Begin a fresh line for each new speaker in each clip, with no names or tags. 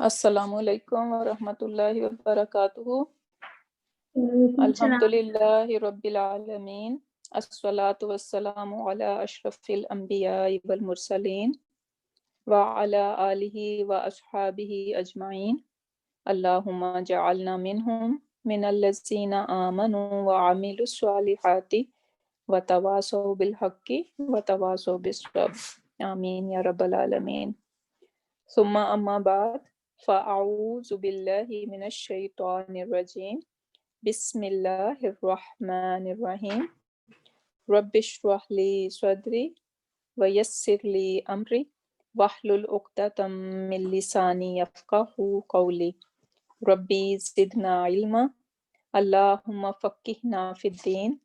Assalamu alaikum wa rahmatullahi wa barakatuhu.
Walaikum salam.
Alhamdulillahi rabbil alameen. As-salatu was-salamu ala ashrafil anbiya'i wal mursaleen wa ala alihi wa ashabihi ajma'in. Allahumma ja'alna minhum minal lazina amanu wa amilu salihati wa tawasaw bil haqqi wa tawasaw bis sabr. Ameen ya rabbal alameen. Summa amma ba'd. فأعوذ بالله من الشيطان الرجيم بسم الله الرحمن الرحيم رب اشرح لي صدري ويسر لي أمري واحلل عقدة من لساني يفقه قولي ربي زدنا علما اللهم فقهنا في الدين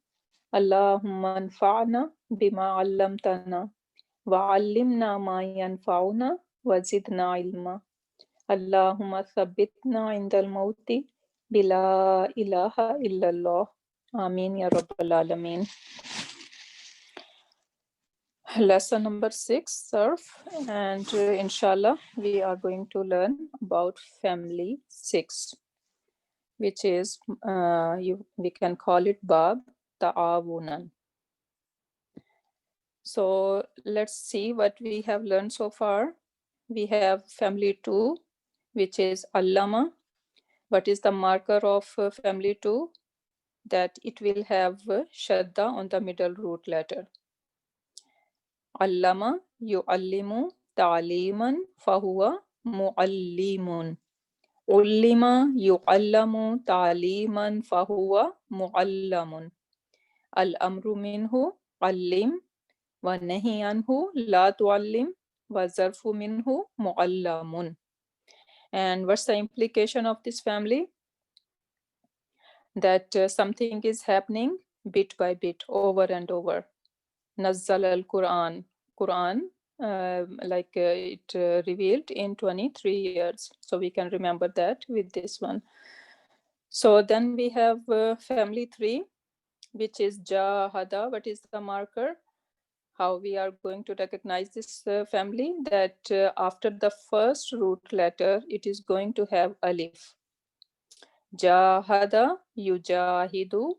اللهم انفعنا بما علمتنا وعلمنا ما ينفعنا وزدنا علما Allahumma thabbitna indal mauti bila ilaha illallah. Ameen ya Rabbal Alameen. Lesson number 6, Sarf, and inshallah we are going to learn about family 6, which is we can call it Bab Ta'awunan. So let's see what we have learned so far. We have family 2, which is Allama. What is the marker of family 2? That it will have shadda on the middle root letter. Allama yu'allimu ta'liman fahuwa mu'allimun. Ullima yu'allamu ta'liman fahuwa mu'allamun. Al-amru minhu allim wa nahi anhu la tu'allim wa zarfu minhu mu'allamun. And what's the implication of this family? That something is happening bit by bit, over and over. Nazzal al-Quran. Quran, it revealed in 23 years. So we can remember that with this one. So then we have family 3, which is Jahada. What is the marker? How we are going to recognize this family? That after the first root letter, it is going to have alif. Jahada yujahidu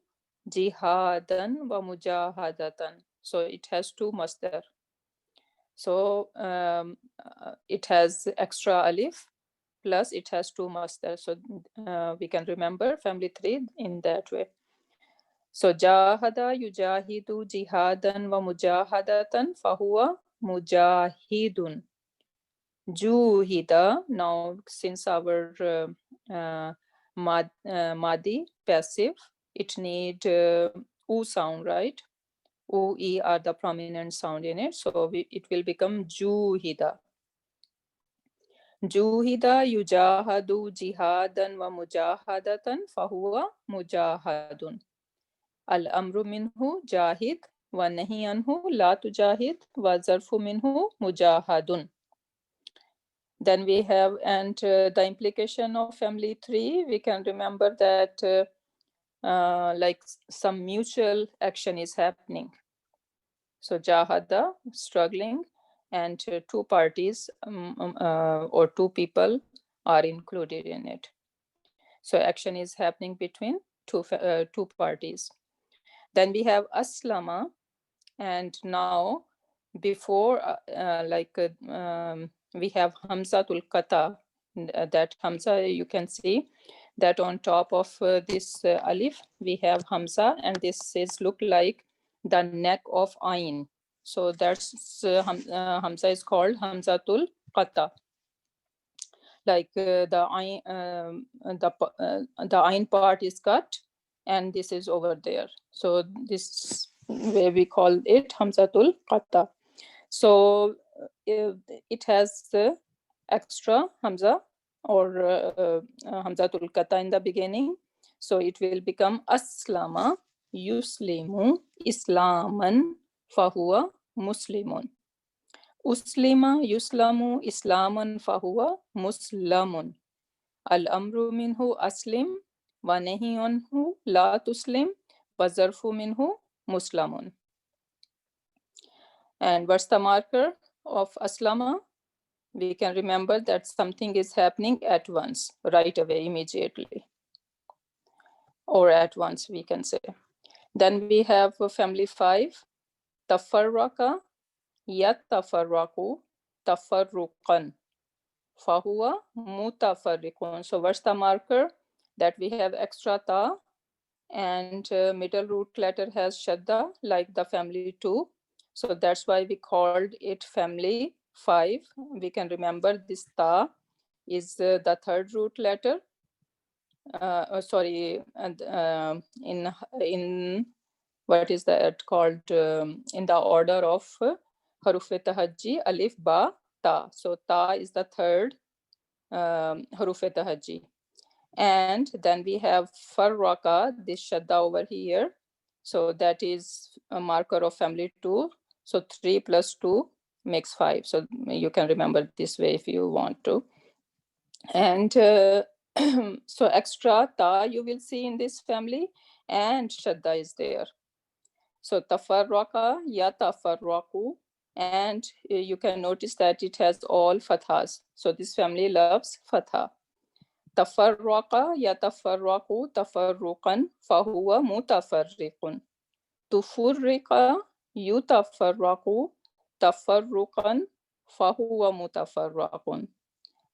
jihadan wa mujahadatan. So it has 2 masdar. So it has extra alif plus it has 2 masdar. So we can remember family 3 in that way. So jahada yujahidu jihadan wa mujahadatan fahuwa mujahidun. Juhida. Now since our Madi passive, it need U sound, right? U, E are the prominent sound in it. So it will become Juhida. Juhida yujahadu jihadan wa mujahadatan fahuwa mujahadun. Al-amru minhu jahid wa nahi anhu la tujahid wa zarfu minhu mujahadun. Then we have, and the implication of family 3, we can remember that like some mutual action is happening. So jahada, struggling, and 2 parties or 2 people are included in it. So action is happening between 2 parties. Then we have aslama, and now before we have hamzatul qata. That hamza, you can see that on top of this alif we have hamza, and this is look like the neck of ayn. So that's hamza is called hamzatul qata. Like the ayn part is cut, and this is over there. So this way we call it hamzatul qata. So it has the extra hamza or hamzatul qata in the beginning. So it will become aslama yuslimu islaman fahuwa muslimun. Uslima yuslamu islaman fahuwa muslamun. Al-amru minhu aslim wa nahi anhu la tuslim wa zarfu minhu muslamun. And what's the marker of aslama? we can remember that something is happening at once, right away, immediately, or at once, we can say. Then we have family 5, tafarraka, yatafarraku, tafarruqan, fahuwa mutafarriqun. So what's the marker? That we have extra ta, and middle root letter has shadda, like the family 2. So that's why we called it family 5. We can remember this ta is the third root letter. Sorry, and in what is that called, in the order of haruf tahajji, alif, ba, ta. So ta is the third haruf tahajji. And then we have farraka, this shadda over here. So that is a marker of family 2. So 3 plus 2 makes 5. So you can remember this way if you want to. And so extra ta you will see in this family, and shadda is there. So tafarraka, ya tafarraku, and you can notice that it has all fathas. So this family loves fatha. Tafarraqa yatafarraqu tafarruqan fahuwa mutafarriqun. Tufurriqa yutafarraqu tafarruqan fahuwa mutafarraqun.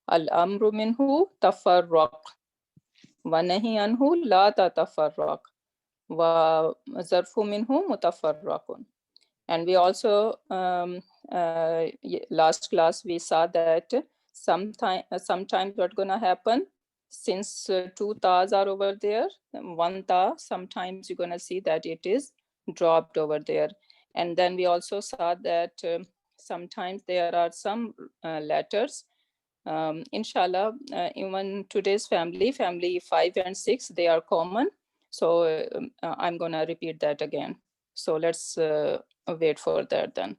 Al-amru minhu tafarraq. Wa nahi anhu la tatafarraq. Wa zarfu minhu mutafarraqun. And we also, last class, we saw that sometimes what's going to happen, since two tas are over there, one ta, sometimes you're going to see that it is dropped over there. And then we also saw that sometimes there are some letters. Inshallah, even today's family 5 and 6, they are common. So I'm going to repeat that again. So let's wait for that then.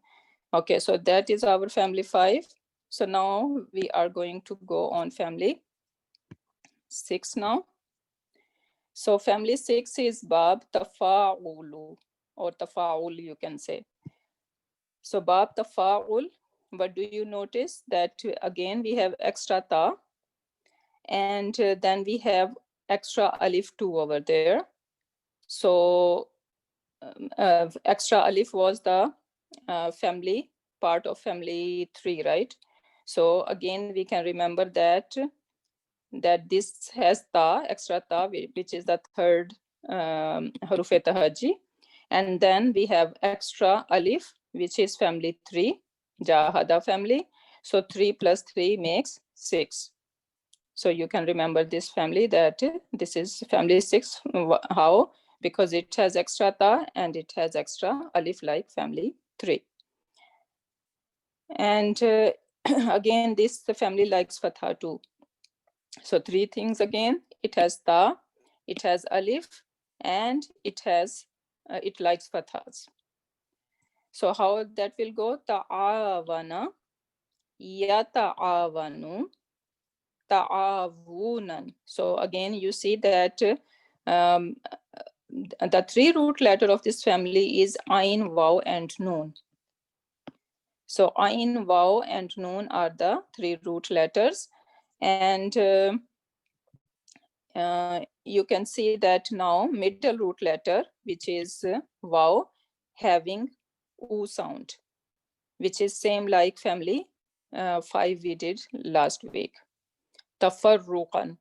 Okay, so that is our family 5. So now we are going to go on family 6 now. So family 6 is bab tafa'ulu, or tafa'ul, you can say. So bab tafa'ul, but do you notice that again we have extra ta, and then we have extra alif 2 over there. So extra alif was the family part of family 3, right? So again we can remember that this has ta, extra ta, which is the third haruf tahajji, and then we have extra alif, which is family 3, jahada family. So 3 plus 3 makes 6. So you can remember this family, that this is family 6. How? Because it has extra ta and it has extra alif, like family 3. And again, this the family likes fatha too. So 3 things again: it has ta, it has alif, and it likes fathas. So how that will go? Ta'awana, yata'awanu, ta'awunan. So again, you see that the 3 root letter of this family is ain, waw, and noon. So ain, waw, and noon are the 3 root letters. And you can see that now middle root letter, which is waw, having u sound, which is same like family 5 we did last week. Tafarruqan,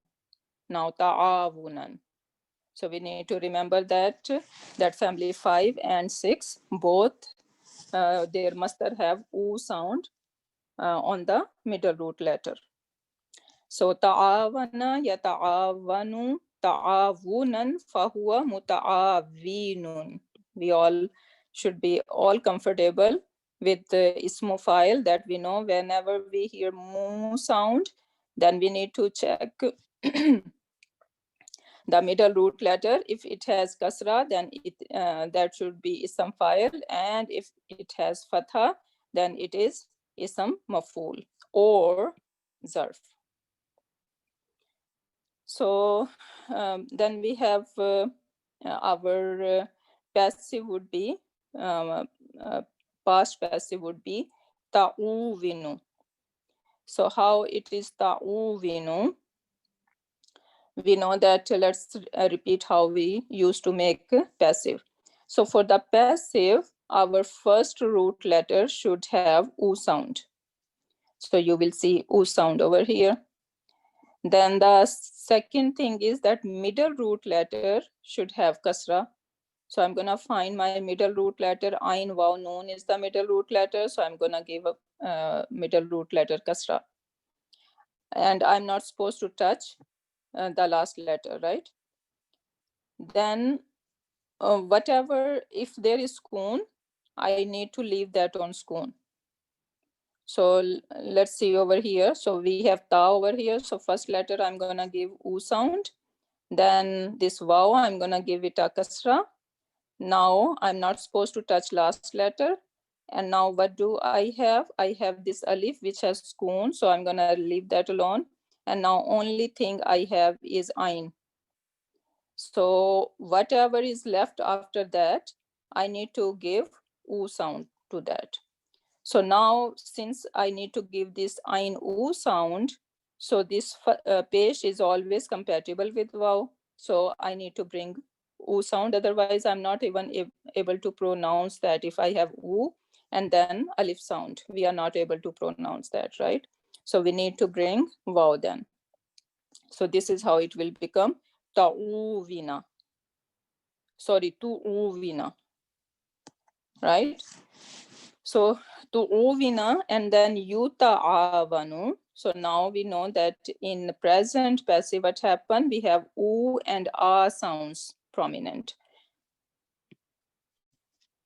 now ta'awunan. So we need to remember that family 5 and 6, both there must have u sound on the middle root letter. So ta'awana yata'awanu ta'awunan fahuwa muta'awinun. We all should be all comfortable with the ismu file, that we know whenever we hear mu sound, then we need to check the middle root letter. If it has kasra, then that should be ism file, and if it has fatha, then it is ism maf'ul or zarf. So then we have our passive would be, past passive would be ta'uvinu. So how it is ta'uvinu? We know that, let's repeat how we used to make passive. So for the passive, our first root letter should have U sound. So you will see U sound over here. Then the second thing is that middle root letter should have kasra. So I'm gonna find my middle root letter. Ain, Waw, Noon is the middle root letter. So I'm gonna give a middle root letter kasra. And I'm not supposed to touch the last letter, right? Then whatever, if there is skoon, I need to leave that on skoon. So let's see over here. So we have ta over here. So first letter I'm gonna give U sound. Then this Waw, I'm gonna give it a kasra. Now I'm not supposed to touch last letter. And now what do I have? I have this alif which has skoon. So I'm gonna leave that alone. And now only thing I have is ain. So whatever is left after that, I need to give U sound to that. So now since I need to give this Ain U sound, so this page is always compatible with Waw. So I need to bring U sound, otherwise I'm not even able to pronounce that. If I have U and then Alif sound, we are not able to pronounce that, right? So we need to bring Waw then. So this is how it will become Ta'uvina. Sorry, Tu'uvina, right? So tu'uvina and then yuta'avanu. So now we know that in present passive what happened, we have u and a sounds prominent.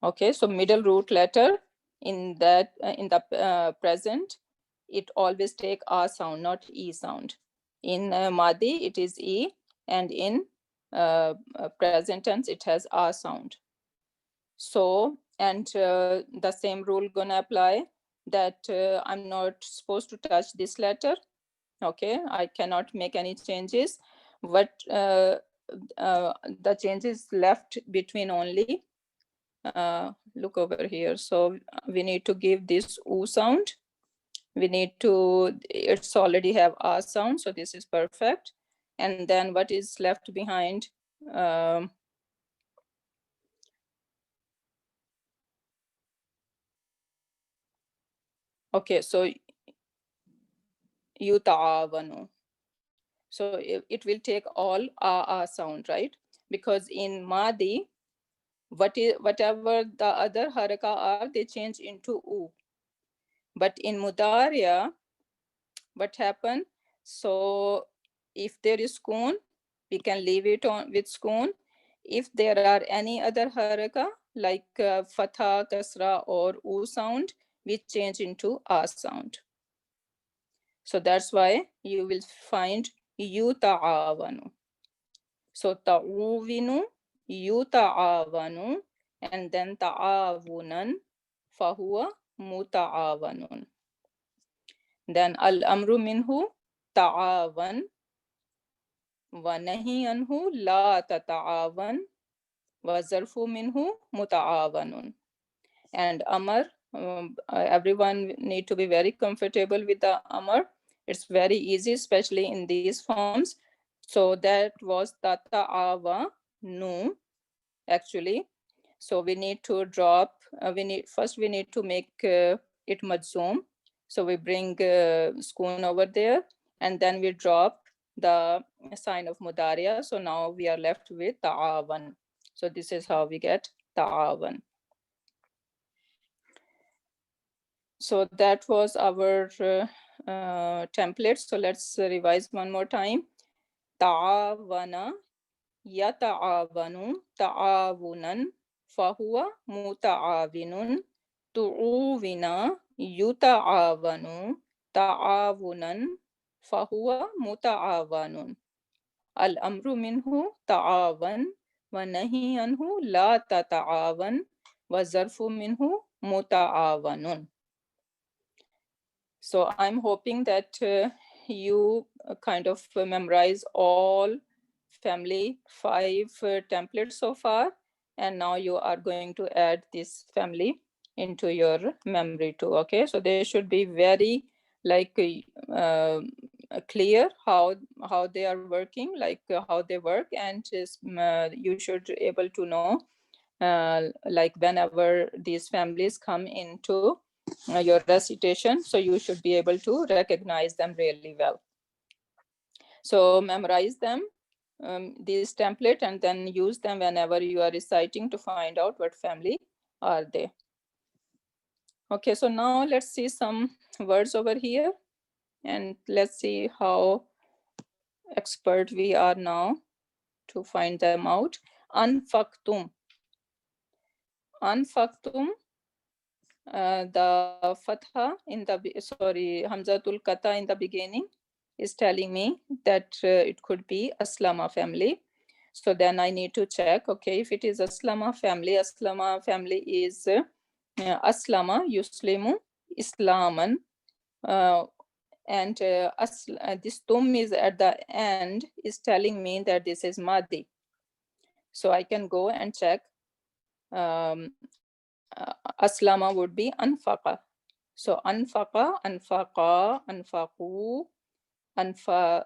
Okay, so middle root letter in that in the present, it always take a sound, not e sound. In Madi it is e, and in present tense it has a sound. So, and the same rule gonna apply that I'm not supposed to touch this letter. Okay, I cannot make any changes. What the changes left between only, look over here. So we need to give this U sound. We need to, it's already have A sound, so this is perfect. And then what is left behind? Okay, so yuta'avanu. So it will take all a sound, right? Because in Madi, whatever the other haraka are, they change into U. But in Mudariya, what happened? So if there is skoon, we can leave it on with skoon. If there are any other haraka, like fatha, kasra, or U sound, we change into a sound. So that's why you will find yuta'avanu. So ta'uvinu, yuta'avanu, and then ta'avunan, fahuwa muta'avanun. Then al-amru minhu ta'avan, wa nahi anhu la tata'avan, wa zarfu minhu muta'avanun. And amar, everyone need to be very comfortable with the amar. It's very easy, especially in these forms. So that was tata'ava nu, actually. So we need to drop, we need to make it majzoom. So we bring skoon over there, and then we drop the sign of mudariya. So now we are left with ta'avan. So this is how we get ta'avan. So that was our template. So let's revise one more time. Ta'awana, yata'avanu, ta'awunan, fahuwa muta'avinun, tu'uvina, yuta'avanu, ta'awunan, fahuwa muta'avanun. Al-amru minhu ta'avan, wa nahi anhu la tata'avan, wa zarfu minhu muta'avanun. So I'm hoping that you kind of memorize all family 5 templates so far, and now you are going to add this family into your memory too. Okay, so they should be very like clear how they are working, like how they work, and you should able to know like whenever these families come into your recitation, so you should be able to recognize them really well. So memorize them, these template, and then use them whenever you are reciting to find out what family are they. Okay, so now let's see some words over here, and let's see how expert we are now to find them out. Anfaktum. Anfaktum, the fatha in the, sorry, Hamzatul Kata in the beginning is telling me that it could be Aslama family. So then I need to check, okay, if it is Aslama family is Aslama, Yuslimu, Islaman, and this tum is at the end is telling me that this is Madi. So I can go and check. Aslama would be Anfaqa. So Anfaqa, Anfaqa, Anfaqu, Anfa,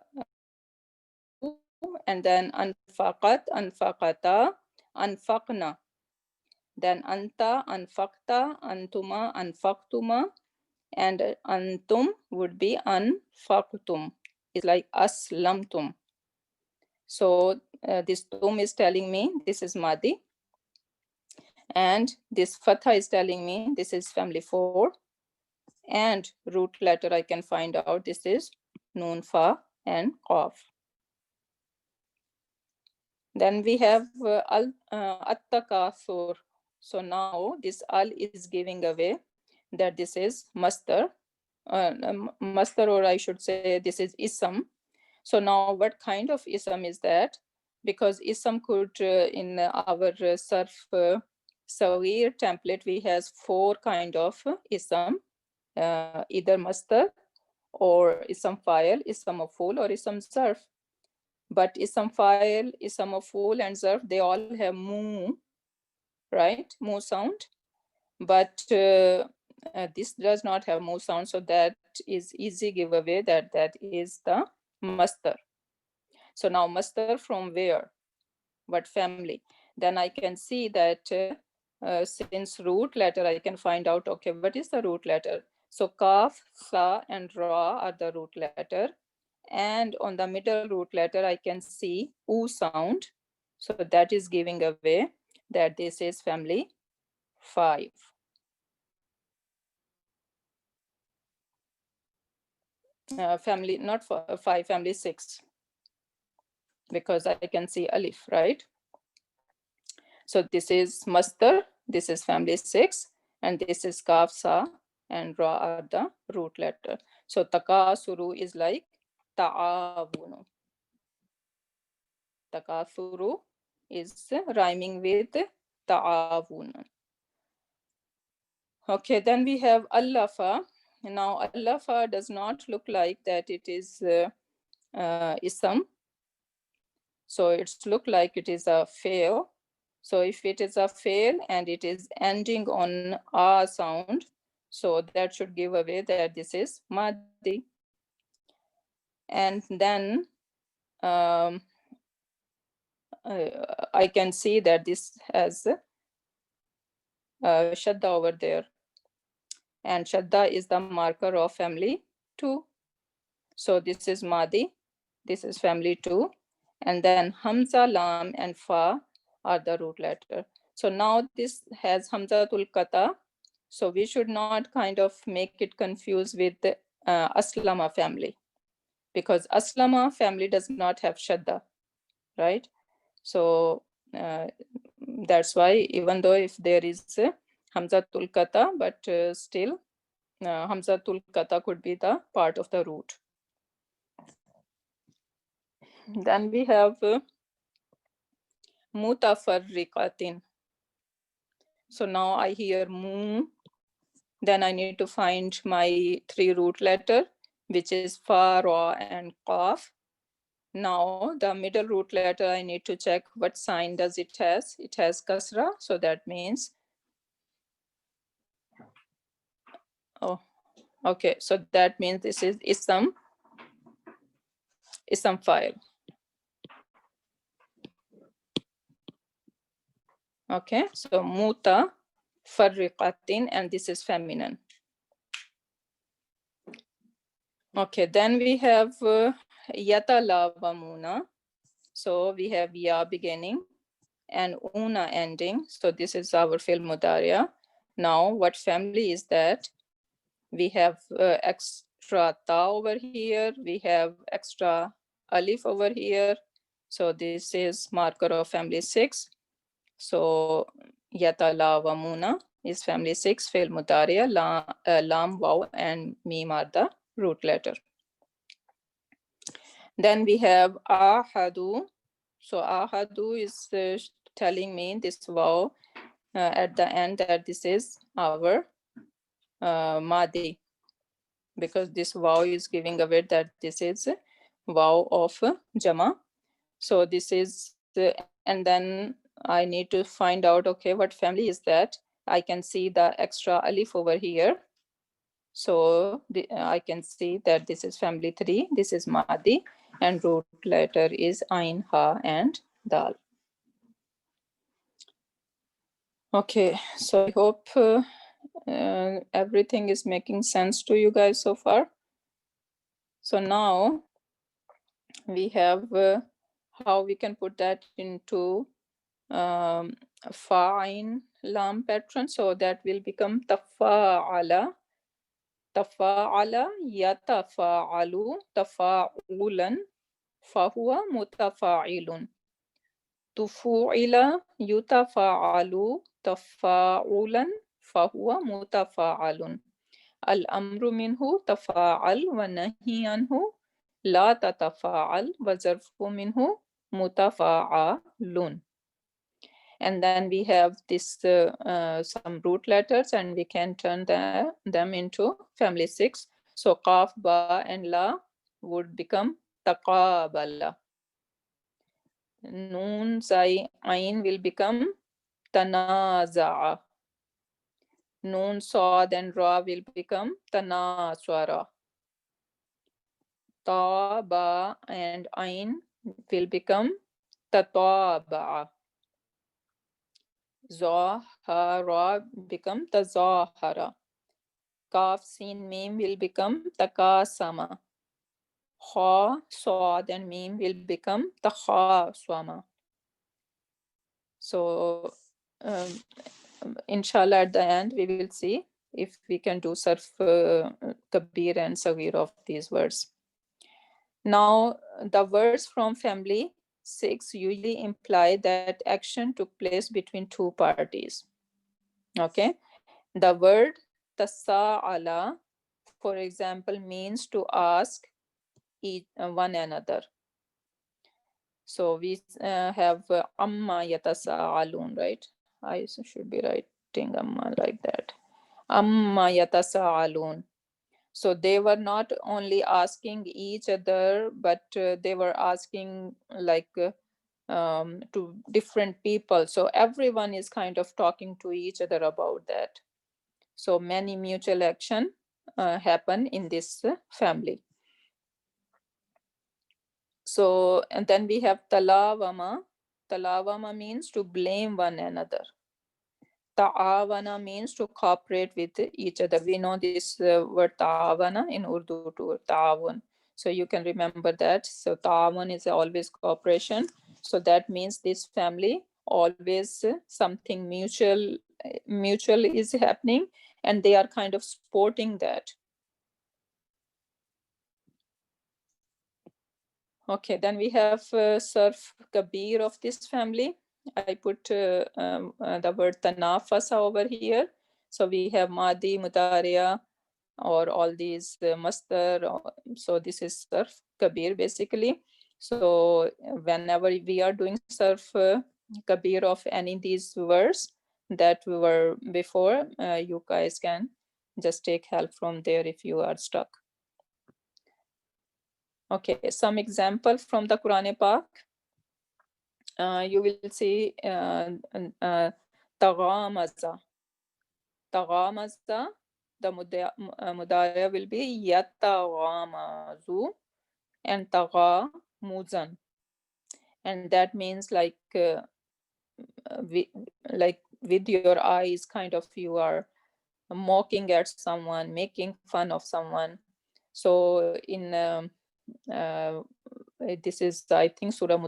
and then Anfaqat, Anfaqata, Anfaqna. Then Anta, Anfaqta, Antuma, Anfaqtuma, and Antum would be Anfaqtum. It's like Aslamtum. So this tum is telling me this is Madi. And this Fatha is telling me this is family 4. And root letter I can find out this is Nun, Fa, and Qaf. Then we have At-Takathur. So now this Al is giving away that this is Mastar. Mastar, or I should say this is Isam. So now what kind of Isam is that? Because Isam could, in our Sarf Sawir template, we has 4 kind of Isam, either Mastar or Isam File, Isam Maf'ul, or Isam Zarf. But Isam File, Isam Maf'ul, and Zarf, they all have Mu, right? Mu sound. But this does not have Mu sound, so that is easy giveaway that that is the Mastar. So now Mastar from where? What family? Then I can see that since root letter, I can find out, okay, what is the root letter? So Kaf, Sa, and Ra are the root letter. And on the middle root letter, I can see U sound. So that is giving away that this is family 5. Family, not 5, family 6. Because I can see Alif, right? So this is Mastar, this is family 6, and this is Kaf, Sa, and Ra are the root letter. So Takasuru is like Ta'awunu. Takasuru is rhyming with Ta'awun. Okay, then we have Allafa. Now Allafa does not look like that it is Isam. So it's look like it is a fail. So if it is a fail and it is ending on a sound, so that should give away that this is Madi. And then I can see that this has Shadda over there. And Shadda is the marker of family 2. So this is Madi, this is family 2. And then Hamza, Lam, and Fa are the root letter. So now this has Hamzatul Kata. So we should not kind of make it confused with the Aslama family, because Aslama family does not have Shadda, right? So that's why, even though if there is Hamzatul Kata, but still Hamzatul Kata could be the part of the root. Then we have Mutafarriqatin. So now I hear Mu. Then I need to find my 3 root letter, which is Fa, Ra, and Qaf. Now the middle root letter, I need to check what sign does it has. It has Kasra, so that means, oh, Okay, so that means this is ism file. Okay, so muta farriqatin, and this is feminine. Okay, then we have yatalavamuna. So we have ya beginning and una ending. So this is our fi'l mudariya. Now what family is that? We have extra ta over here. We have extra alif over here. So this is marker of family 6. So yatalavamuna is family 6, fi'l mudariya. Lam, waw, and mim are the root letter. Then we have ahadu. So ahadu is telling me this waw at the end that this is our madi, because this waw is giving away that this is waw of jama. So this is and then I need to find out, okay, what family is that? I can see the extra alif over here. So I can see that this is family 3. This is madi, and root letter is ain, ha, and dal. Okay, so I hope everything is making sense to you guys so far. So now we have how we can put that into fa'in lam pattern. So that will become tafa'ala. Tafa'ala yatafa'alu tafa'ulan fahuwa mutafa'ilun. Tufu'ila yutafa'alu tafa'ulan fahuwa mutafa'alun. Al-amru minhu tafa'al wa nahi anhu la tatafa'al wa zarfu minhu mutafa'alun. And then we have this some root letters, and we can turn them into family 6. So qaf, ba, and la would become taqabala. Noon, zai, ain will become tanaza'a. Noon, sad, and ra will become tanaswara. Ta, ba, and ain will become tataba'a. Zahara become tazahara. Kaf, sin, mim will become takasama. Ha, sad, and mim will become takhaswama. So inshallah at the end we will see if we can do sarf kabir and sagir of these words. Now the words from family 6 usually imply that action took place between two parties. Okay, the word tasa'ala, for example, means to ask one another. So we have amma yatasa'alun, right? I should be writing amma like that. Amma yatasa'alun. So they were not only asking each other, but they were asking like to different people. So everyone is kind of talking to each other about that. So many mutual action happen in this family. So, and then we have talawama. Talawama means to blame one another. Ta'awana means to cooperate with each other. We know this word ta'awana in Urdu too, ta'awun. So you can remember that. So ta'awun is always cooperation. So that means this family always something mutual is happening, and they are kind of supporting that. Okay, then we have Sarf Kabir of this family. I put the word Tanafasa over here. So we have Madi, Mudariya, or all these Mastar. So this is Sarf Kabir basically. So whenever we are doing Sarf Kabir of any of these words that we were before, you guys can just take help from there if you are stuck. Okay, some example from the Quran Pak. You will see Taghamaza. Taghamaza, the mudaya will be yataghamazu and taghamuzan. And that means like with your eyes, kind of you are mocking at someone, making fun of someone. So in this is, I think, Surah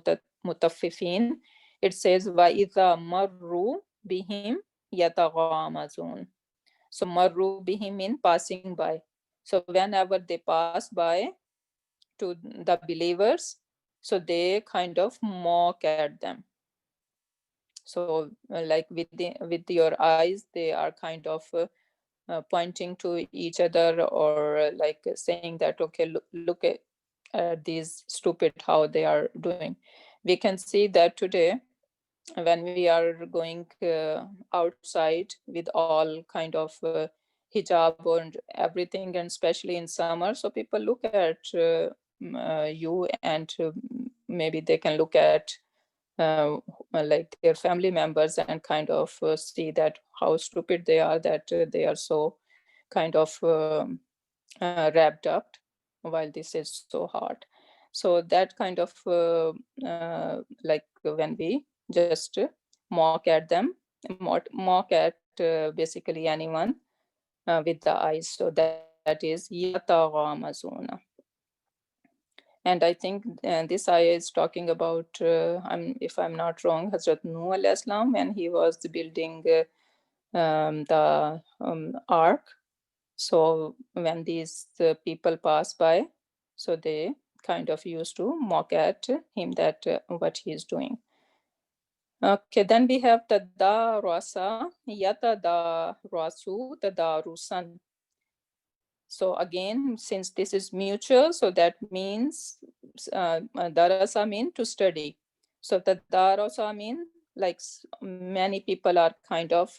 Mutaffifin. It says, وَإِذَا مَرُّوا بِهِمْ يَتَغَامَزُونَ. So marru bihim mean passing by. So whenever they pass by to the believers, so they kind of mock at them. So like with your eyes, they are kind of pointing to each other, or like saying that, okay, look at these stupid, how they are doing. We can see that today when we are going outside with all kind of hijab and everything, and especially in summer, so people look at you, and maybe they can look at like their family members, and kind of see that how stupid they are, that they are so kind of wrapped up while this is so hard. So that kind of like when we just mock at them, mock at basically anyone with the eyes. So that is yataghamazuna. And I think this ayah is talking about, if I'm not wrong, Hazrat Nuh alayhi salam, when he was building the ark. So when these people pass by, so they kind of used to mock at him, that what he is doing. Okay, then we have tadarasa, yatadarasu, tadarusan. So again, since this is mutual, so that means darasa mean to study. So tadarasa mean like many people are kind of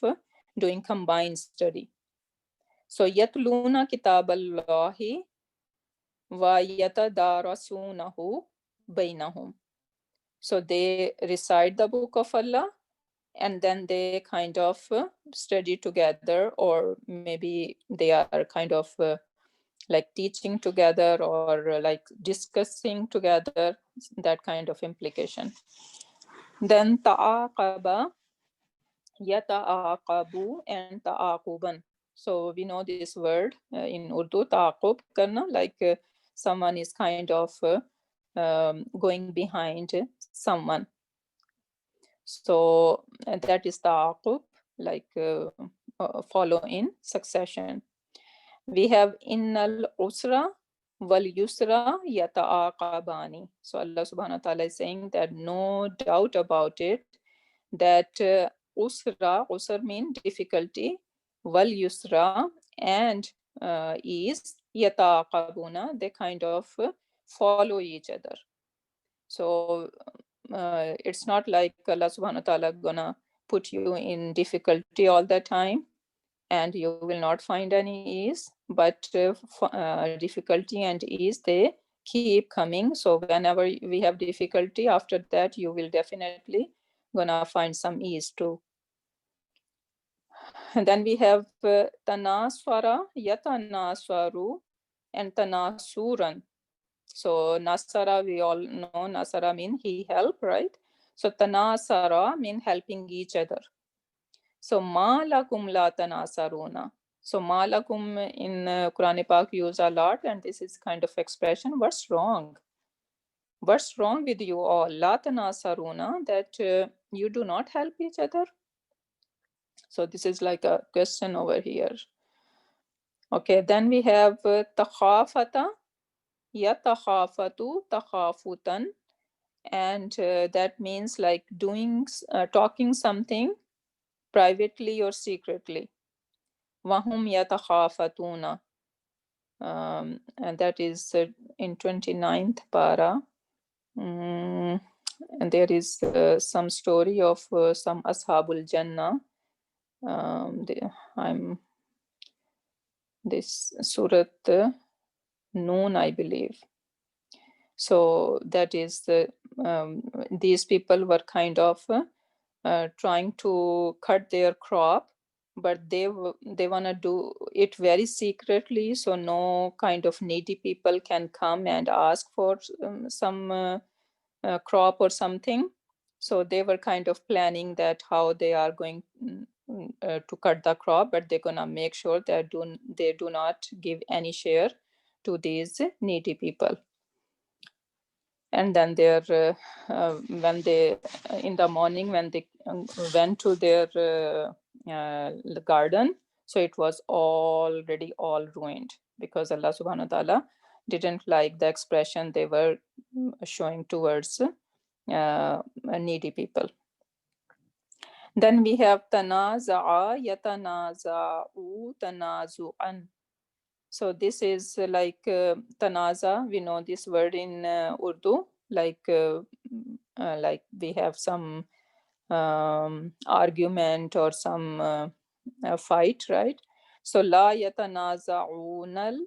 doing combined study. So yatluna kitab Allahi wa yatadarasunahu bainahum. So they recite the book of Allah, and then they kind of study together, or maybe they are kind of like teaching together, or like discussing together, that kind of implication. Then ta'aqaba, yata'aqabu, and ta'aquban. So we know this word in Urdu, ta'aqub karna, like someone is kind of going behind someone. So that is ta'aqub, like follow in succession. We have innal usra wal yusra yata'aqabani. So Allah subhanahu wa ta'ala is saying that no doubt about it, that usr mean difficulty, wal yusra, and ease, yata'aqabuna, they kind of follow each other. So it's not like Allah subhanahu wa ta'ala gonna put you in difficulty all the time and you will not find any ease, but difficulty and ease, they keep coming. So whenever we have difficulty, after that you will definitely gonna find some ease too. And then we have tanaswara, yatanaswaru, and tanasuran. So nasara, we all know nasara mean he help, right? So tanasara mean helping each other. So ma lakum la tanasaruna. So ma lakum in Quran Pak use a lot, and this is kind of expression. What's wrong? What's wrong with you all? La tanasaruna, that you do not help each other. So this is like a question over here. Okay, then we have takhafata, yatakhafatu, takhafutan, and that means like doing, talking something privately or secretly. Wahum yatakhafatuna. And that is in 29th para. And there is some story of some Ashabul Jannah. I'm this Surat Noon, I believe. So that is these people were kind of trying to cut their crop but they want to do it very secretly, so no kind of needy people can come and ask for some crop or something. So they were kind of planning that how they are going to cut the crop, but they're gonna make sure that they do not give any share to these needy people. And then when they in the morning when they went to their garden, so it was already all ruined, because Allah subhanahu wa ta'ala didn't like the expression they were showing towards needy people. Then we have tanaza'a yatanaza'u tanazu'an. So this is like tanaza. We know this word in Urdu, like we have some argument or some fight, right? So la yatanaza'unal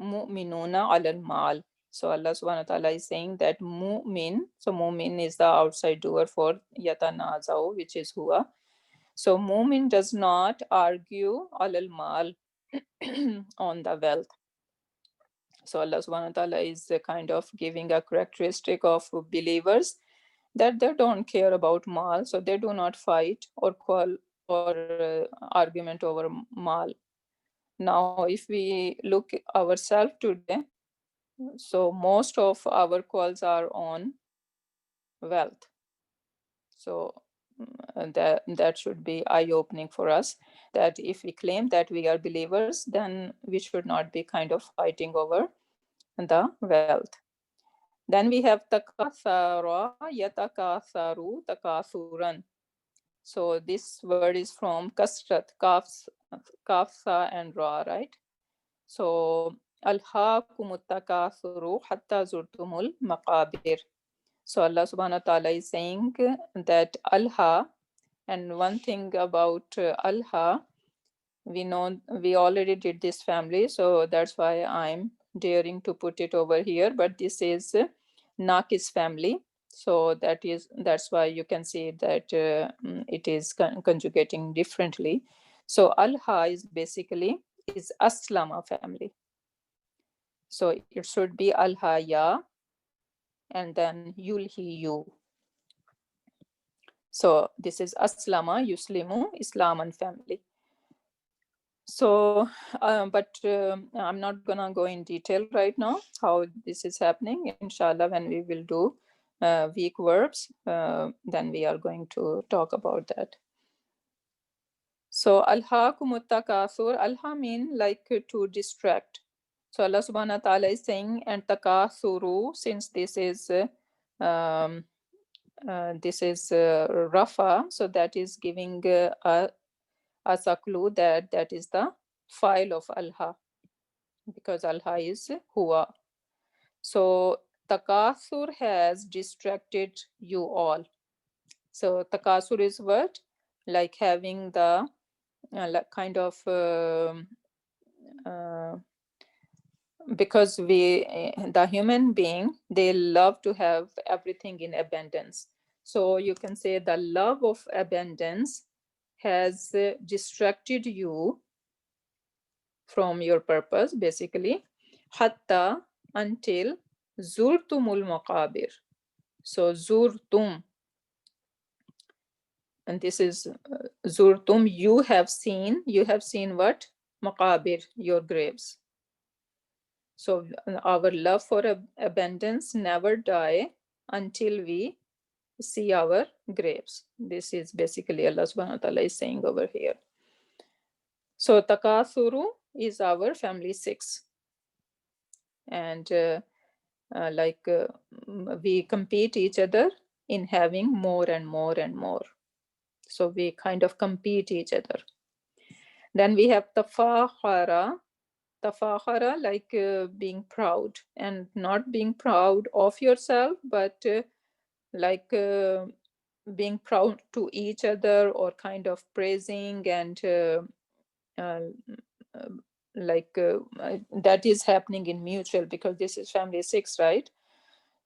mu'minuna alal mal. So Allah subhanahu wa ta'ala is saying that mu'min, so mu'min is the outside doer for yatanaza'u, which is huwa. So mu'min does not argue alal mal on the wealth. So Allah subhanahu wa ta'ala is kind of giving a characteristic of believers, that they don't care about mal, so they do not fight or quarrel or argument over mal. Now, if we look ourselves today, so most of our calls are on wealth. So that should be eye-opening for us, that if we claim that we are believers, then we should not be kind of fighting over the wealth. Then we have takathara yatakatharu takathuran. So this word is from kasrat, kafsa and ra, right? So alhaakumut takathuru hatta zurtumul maqabir. So Allah subhanahu wa ta'ala is saying that alha, and one thing about alha, we already did this family, so that's why I'm daring to put it over here, but this is Nakis family, so that's why you can see that it is conjugating differently. So alha is basically is aslama family, so it should be alhaya and then yulhiyu. So this is aslama yuslimu islaman family. So, but I'm not gonna go in detail right now how this is happening. Inshallah, when we will do weak verbs, then we are going to talk about that. So, alhaakumut takasur, alha mean like to distract. So Allah subhanahu wa ta'ala is saying, and takasuru, since this is rafa, so that is giving us a clue that that is the file of alha, because alha is huwa. So takasur has distracted you all. So takasur is what? Like having the kind of because the human being, they love to have everything in abundance. So you can say the love of abundance has distracted you from your purpose, basically. Hatta, until zurtumul maqabir. So zurtum, and this is zurtum, you have seen what? Maqabir, your graves. So our love for abundance never die until we see our graves. This is basically Allah subhanahu wa ta'ala is saying over here. So takasuru is our family 6. And we compete each other in having more and more and more. So we kind of compete each other. Then we have tafakhara, like being proud, and not being proud of yourself, but like being proud to each other, or kind of praising and uh, that is happening in mutual, because this is family 6, right?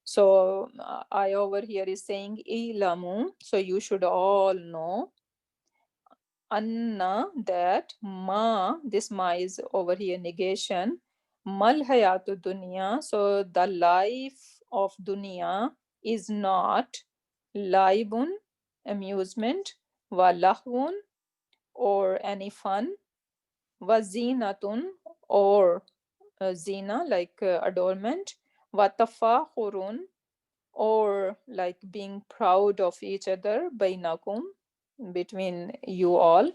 So I over here is saying ilamu, so you should all know, anna, that, ma, this ma is over here negation, mal hayatu dunya, so the life of dunya is not laibun, amusement, wa lahwun, or any fun, wa zinatun, or zina, like adornment, wa tafakhurun, or like being proud of each other, bainakum, between you all,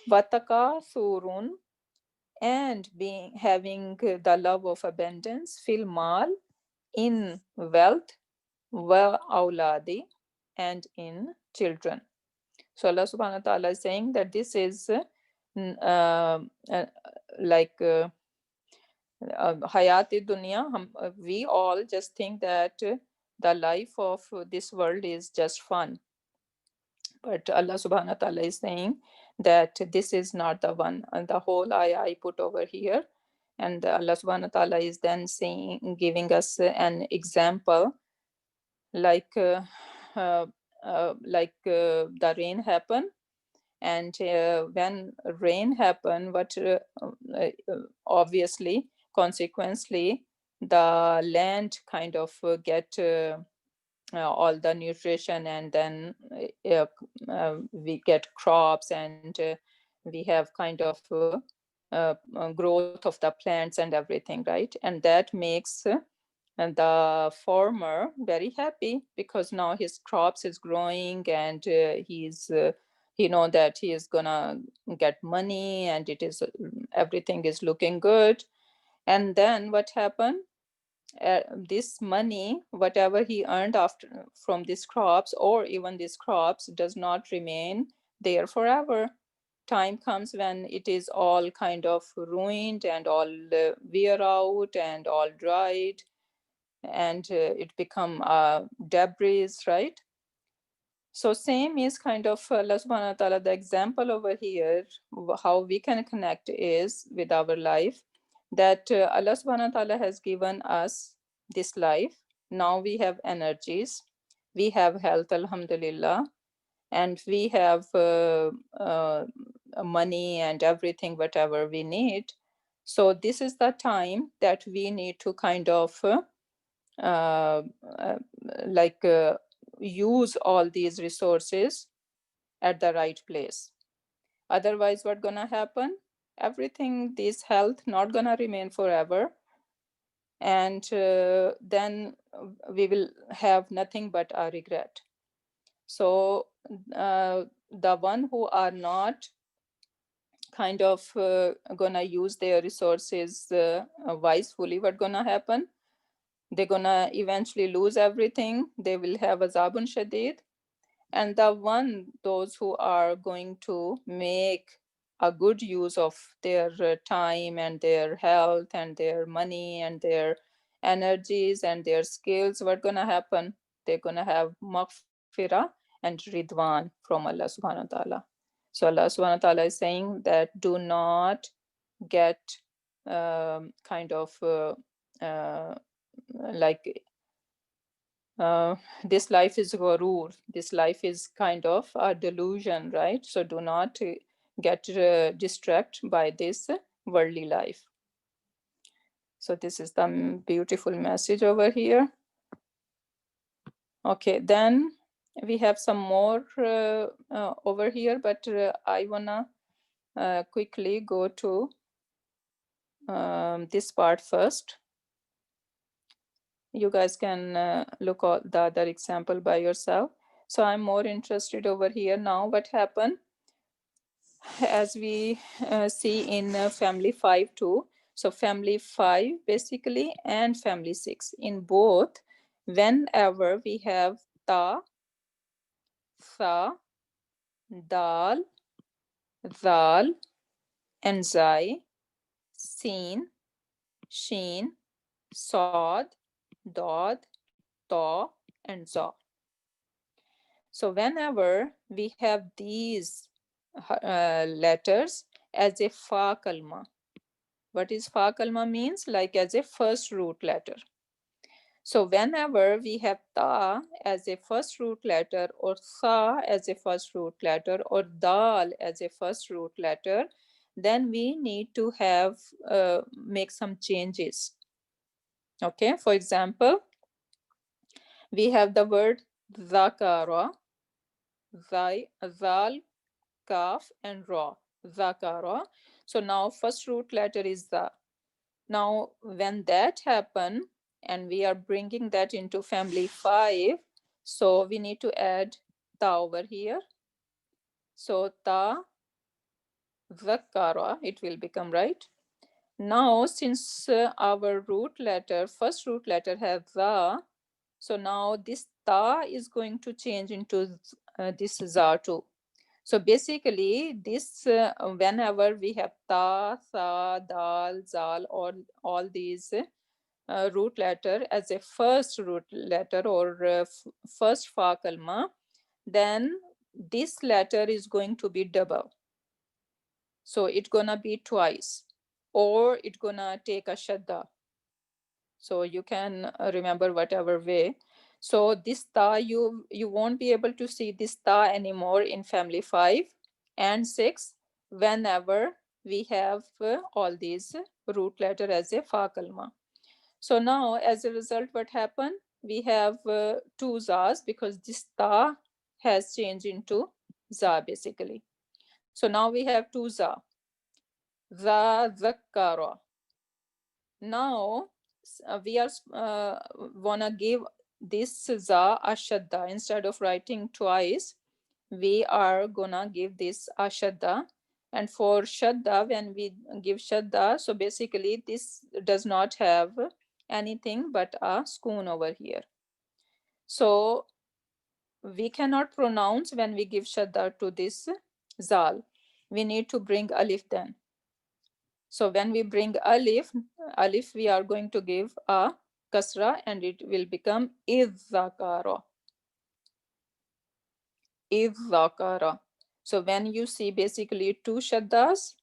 wataka surun, and being having the love of abundance, fil mal, in wealth, wa auladi, and in children. So Allah subhanahu wa ta'ala is saying that this is like hayati dunya. We all just think that the life of this world is just fun, but Allah subhanahu wa ta'ala is saying that this is not the one. And the whole ayah I put over here, and Allah subhanahu wa ta'ala is then saying, giving us an example, like the rain happen, and when rain happen, what obviously, consequently, the land kind of get all the nutrition, and then we get crops, and we have kind of growth of the plants and everything, right? And that makes the farmer very happy, because now his crops is growing, and he know that he is gonna get money, and it is everything is looking good. And then what happened, this money, whatever he earned after from these crops, or even these crops, does not remain there forever. Time comes when it is all kind of ruined, and all wear out, and all dried, and it become debris, right? So same is kind of Allah subhanahu wa ta'ala, the example over here, how we can connect is with our life, that Allah subhanahu wa ta'ala has given us this life. Now we have energies, we have health, alhamdulillah, and we have money and everything, whatever we need. So this is the time that we need to kind of uh, uh, like use all these resources at the right place. Otherwise, what's gonna happen? Everything, this health, not gonna remain forever, and then we will have nothing but a regret. So the one who are not kind of gonna use their resources wisely, what gonna happen? They're gonna eventually lose everything. They will have azabun shadid. And the one, those who are going to make a good use of their time, and their health, and their money, and their energies, and their skills, what's gonna happen? They're gonna have maghfirah and ridwan from Allah subhanahu wa ta'ala. So Allah subhanahu wa ta'ala is saying that do not get kind of like this life is gharur. This life is kind of a delusion, right? So do not get distracted by this worldly life. So this is the beautiful message over here. Okay, then we have some more over here, but I wanna quickly go to this part first. You guys can look at the other example by yourself. So I'm more interested over here now. What happened, as we see in family 5 too. So family 5 basically, and family 6, in both, whenever we have ta, tha, dal, zal, and zai, sin, sheen, sod, dod, ta, and za. So whenever we have these letters as a fa kalma, what is fa kalma means? Like as a first root letter. So whenever we have ta as a first root letter, or sa as a first root letter, or dal as a first root letter, then we need to have make some changes. Okay, for example, we have the word zakara, zal, kaf, and ra. Zakara. So now first root letter is the. Now when that happen and we are bringing that into family 5, so we need to add ta over here. So ta zakara, it will become, right. Now since our root letter, first root letter has za, so now this ta is going to change into this za too. So basically, this whenever we have ta, sa, dal, zal, or all these root letter as a first root letter, or first fa kalma, then this letter is going to be double. So it's gonna be twice, or it's gonna take a shadda. So you can remember whatever way. So this ta, you won't be able to see this ta anymore in family 5 and 6 whenever we have all these root letter as a fa kalma. So now as a result, what happened? We have two zas, because this ta has changed into za basically. So now we have two za. Za zakkara. Now we are wanna give this za a shadda. Instead of writing twice, we are gonna give this a shadda. And for shadda, when we give shadda, so basically this does not have anything but a spoon over here. So we cannot pronounce when we give shadda to this zal. We need to bring alif then. So when we bring alif, we are going to give a kasra, and it will become izzakara. Izzakara. So when you see basically two shaddas,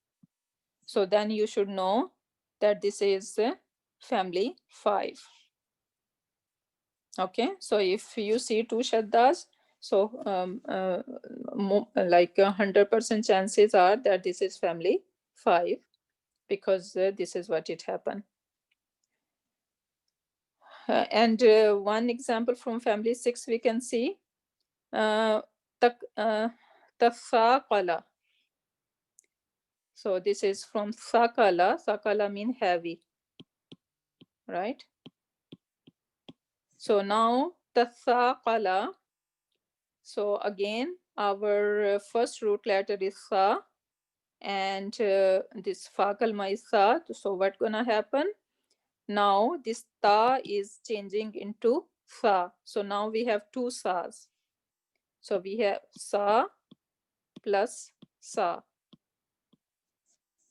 so then you should know that this is family 5. Okay, so if you see two shaddas, so like 100% chances are that this is family 5, because this is what it happened. And one example from family 6 we can see tafaqala. So this is from sakala. Sakala mean heavy, right? So now tafaqala. So again, our first root letter is sa, and this fa kalma is sa. So what gonna happen? Now this ta is changing into sa. So now we have two sas. So we have sa plus sa,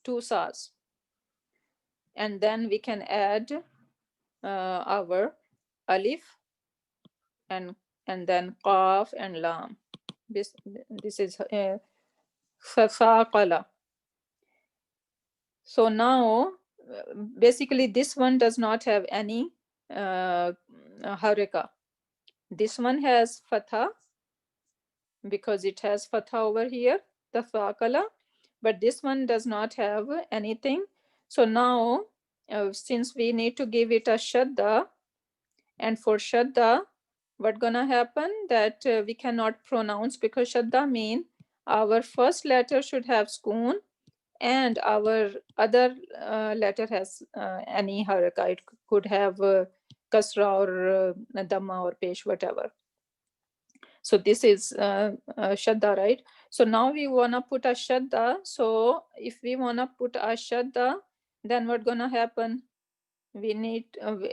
two sas. And then we can add our alif, and then qaf and lam. This is fasaqala. So now basically this one does not have any harika. This one has fatha, because it has fatha over here, the faqala, but this one does not have anything. So now since we need to give it a shadda, and for shadda, what gonna happen, that we cannot pronounce, because shadda mean our first letter should have spoon, and our other letter has any haraka. It could have kasra, or dhamma, or pesh, whatever. So this is shadda, right? So now we wanna put a shadda. So if we wanna put a shadda, then what gonna happen? We need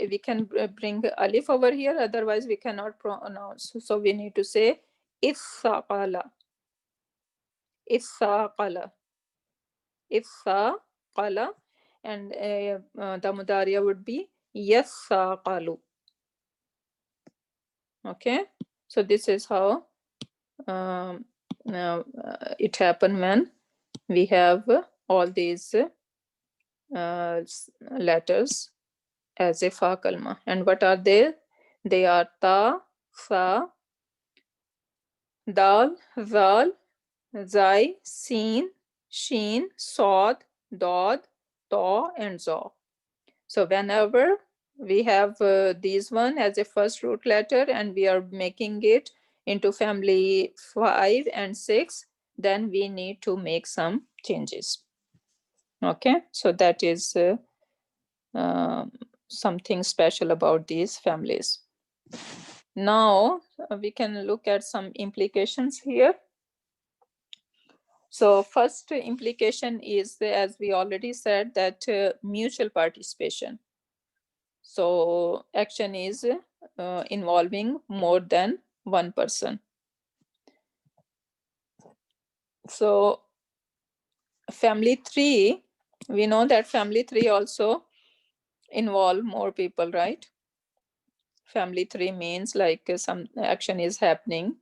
we can bring alif over here, otherwise we cannot pronounce. So we need to say ithaqala, ithaqala, ithaqala, and the mudariya would be yathaqalu. Okay, so this is how it happened when we have all these letters as a fa kalma. And what are they? They are ta, sa, dal, zal, zai, sin, sheen, sod, dod, to, and zo. So whenever we have these one as a first root letter and we are making it into family 5 and 6, then we need to make some changes. Okay, so that is something special about these families. Now we can look at some implications here. So first implication is, as we already said, that mutual participation. So action is involving more than one person. So family 3, we know that family 3 also involve more people, right? Family 3 means like some action is happening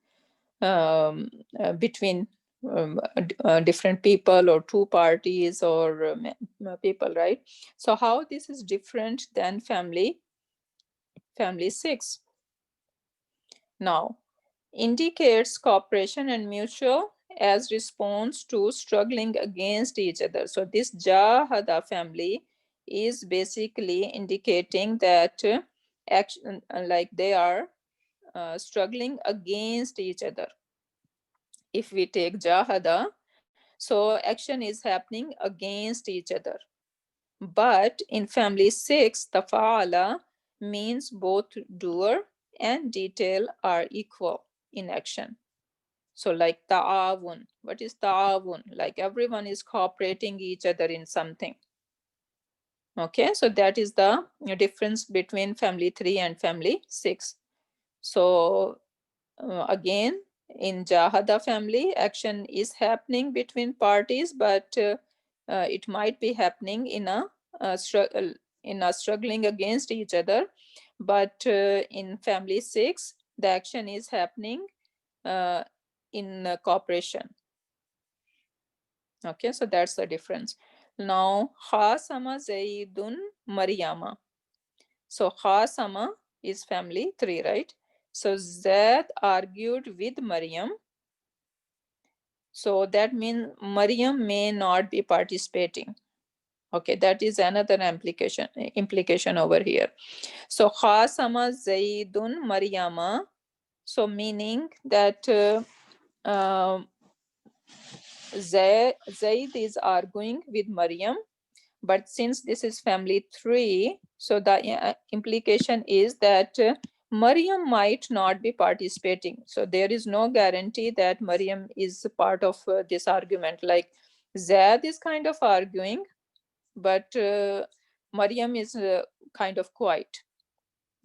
between different people or two parties or people, right? So how this is different than family 6? Now, indicates cooperation and mutual as response to struggling against each other. So this Jahada family is basically indicating that action, like they are struggling against each other. If we take Jahada, so action is happening against each other. But in family 6, tafa'ala means both doer and detail are equal in action. So like ta'awun, what is ta'awun? Like everyone is cooperating each other in something. Okay, so that is the difference between family 3 and family 6. So again, in Jahada family, action is happening between parties, but it might be happening in a struggle, in a struggling against each other. But in family 6, the action is happening in cooperation. Okay, so that's the difference. Now, Khasama Zaidun Maryama. So Khasama is family 3, right? So Zaid argued with Maryam. So that means Maryam may not be participating. Okay, that is another implication over here. So Khasama Zaidun Maryama. So meaning that Zaid is arguing with Maryam, but since this is family 3, so the implication is that Maryam might not be participating. So there is no guarantee that Maryam is part of this argument. Like Zaid is kind of arguing, but Maryam is kind of quiet.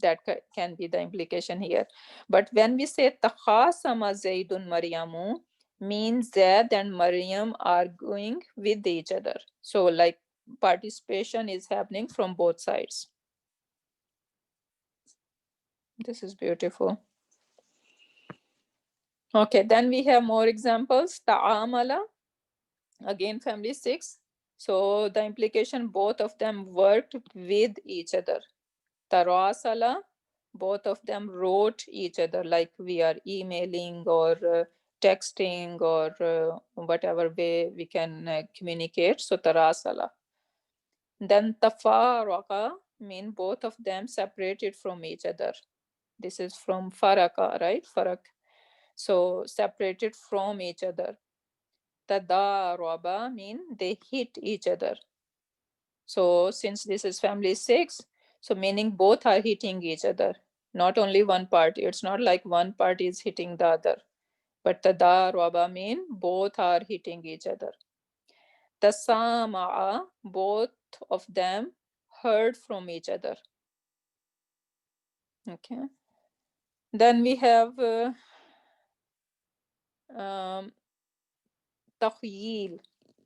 That can be the implication here. But when we say takhasama Zaidun Maryamu, means Zaid and Maryam are going with each other. So like participation is happening from both sides. This is beautiful. Okay, then we have more examples. Ta'amala, again family 6. So the implication, both of them worked with each other. Tarasala, both of them wrote each other, like we are emailing or texting or whatever way we can communicate. So tarasala. Then tafaraka mean both of them separated from each other. This is from faraka, right? Farak. So separated from each other. Tadaraba mean they hit each other. So since this is family 6, so meaning both are hitting each other, not only one party. It's not like one party is hitting the other, but tadaraba mean both are hitting each other. Tasama'a, both of them heard from each other. Okay. Then we have takhyil.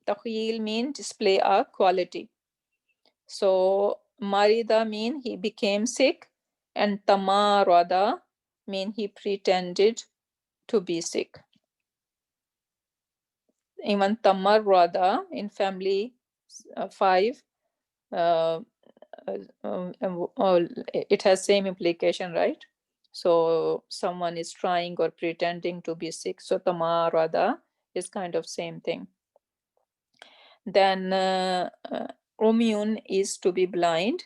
Takhyil mean display a quality. So marida mean he became sick, and tamarada mean he pretended to be sick. Even tamarada in family 5, it has same implication, right? So someone is trying or pretending to be sick. So tamarada is kind of same thing. Then umyun is to be blind,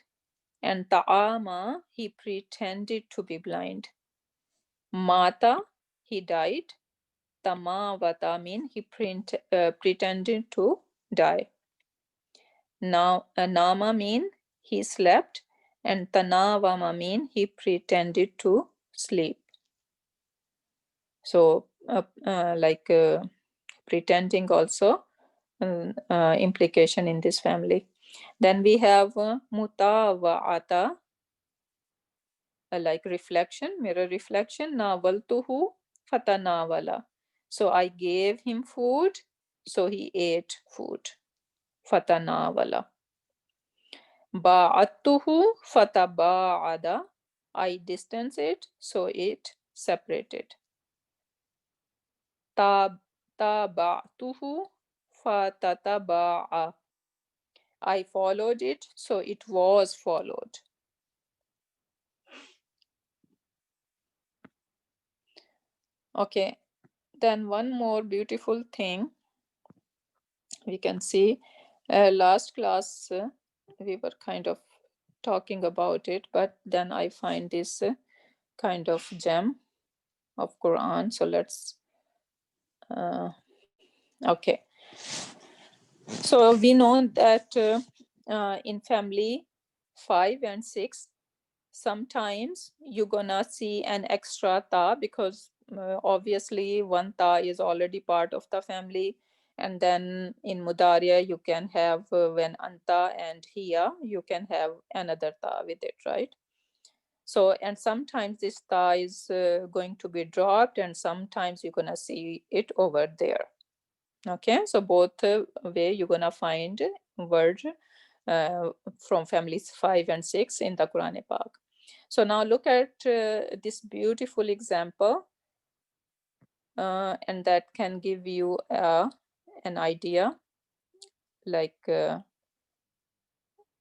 and ta'ama, he pretended to be blind. Mata, he died. Tamavata mean he pretended to die. Now nama mean he slept, and tanavama mean he pretended to sleep. So pretending also implication in this family. Then we have mutawa'ata, like reflection, mirror reflection. Nawaltuhu fatanawala. So I gave him food, so he ate food. Fatanawala. Ba'attuhu fataba'ada. I distanced it, so it separated. Taba'tuhu fatataba'a. I followed it, so it was followed. Okay, then one more beautiful thing we can see. Last class we were kind of talking about it, but then I find this kind of gem of Quran. So let's okay. So we know that in family 5 and 6, sometimes you're gonna see an extra ta, because obviously one ta is already part of the family, and then in Mudaria you can have when anta and hiya, you can have another ta with it, right? So, and sometimes this ta is going to be dropped, and sometimes you're gonna see it over there. Okay, so both way you're gonna find word from families 5 and 6 in the Quran Pak. So now look at this beautiful example, and that can give you an idea, like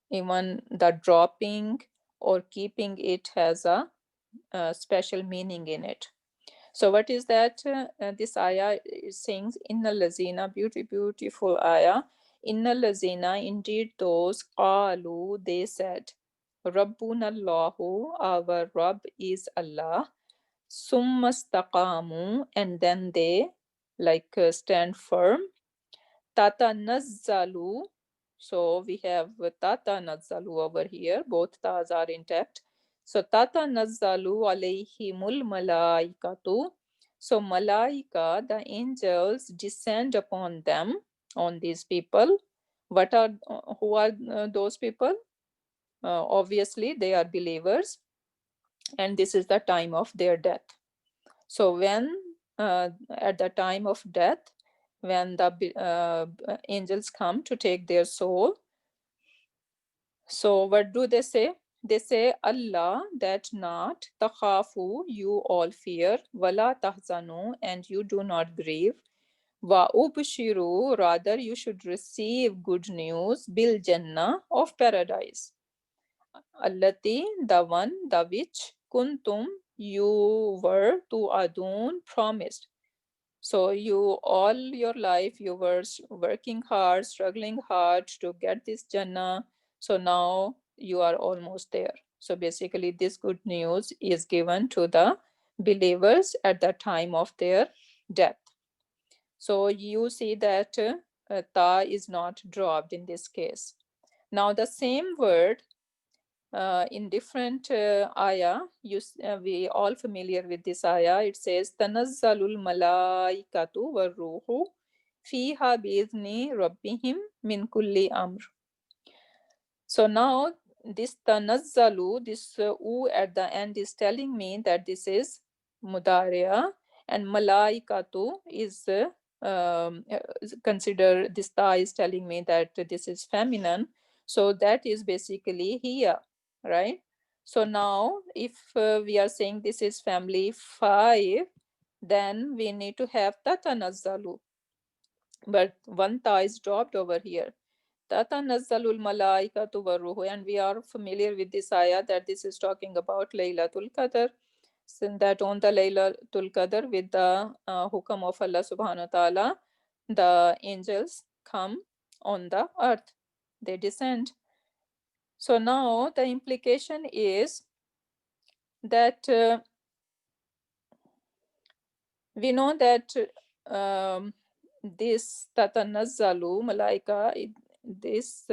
even the dropping or keeping it has a special meaning in it. So what is that? This ayah sings, Inna lazina, beautiful ayah. Inna lazina, indeed those, qalu, they said, Rabbuna Allahu, our Rabb is Allah. Summa staqamu, and then they stand firm. Tata nazzalu, so we have tata nazzalu over here, both tas are intact. So tata nazzalu alayhimul malaikatu. So malaika, the angels, descend upon them, on these people. What are who are those people? Obviously, they are believers, and this is the time of their death. So when at the time of death, when the angels come to take their soul, so what do they say? They say, Allah, that not takhafu, you all fear, wala tahzanu, and you do not grieve, wa ubshiru, rather you should receive good news, bil jannah, of paradise. Allati, the one, the which, kuntum, you were, to adun, promised. So you all your life you were working hard, struggling hard to get this Jannah. So now you are almost there. So basically this good news is given to the believers at the time of their death. So you see that ta is not dropped in this case. Now the same word in different ayah, we all familiar with this ayah. It says, Tanazzalul malaikatu wa ruhu fiha biizni rabbihim min kulli amr. So now this tanazzalu, this u at the end is telling me that this is mudariya, and malaikatu is consider this ta is telling me that this is feminine. So that is basically here, right? So now if we are saying this is family 5, then we need to have tatanazzalu, but one ta is dropped over here. Tatanazzalul malaikatu waruhu, and we are familiar with this ayah that this is talking about Laylatul Qadr. that on the Laylatul Qadr, with the hukam of Allah subhanahu wa ta'ala, the angels come on the earth. They descend. So now the implication is that we know that this tatanazzalu malaika, this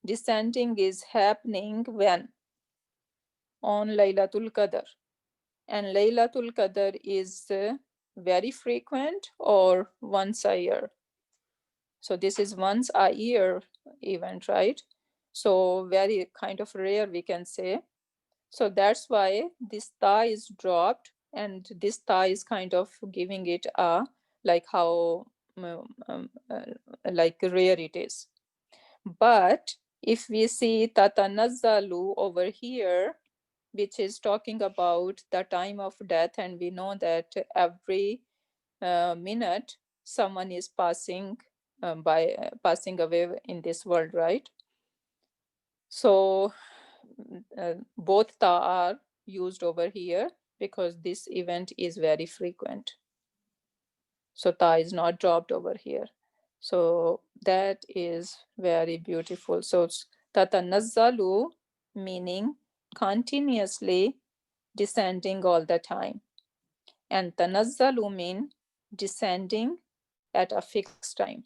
descending is happening when? On Laylatul Qadr. And Laylatul Qadr is very frequent or once a year. So this is once a year event, right? So very kind of rare, we can say. So that's why this ta is dropped, and this ta is kind of giving it a, like how like rare it is. But if we see tatanazzalu over here, which is talking about the time of death, and we know that every minute someone is passing passing away in this world, right? So both ta are used over here because this event is very frequent. So ta is not dropped over here. So that is very beautiful. So tatanazzalu meaning continuously descending all the time, and tanazzalu mean descending at a fixed time.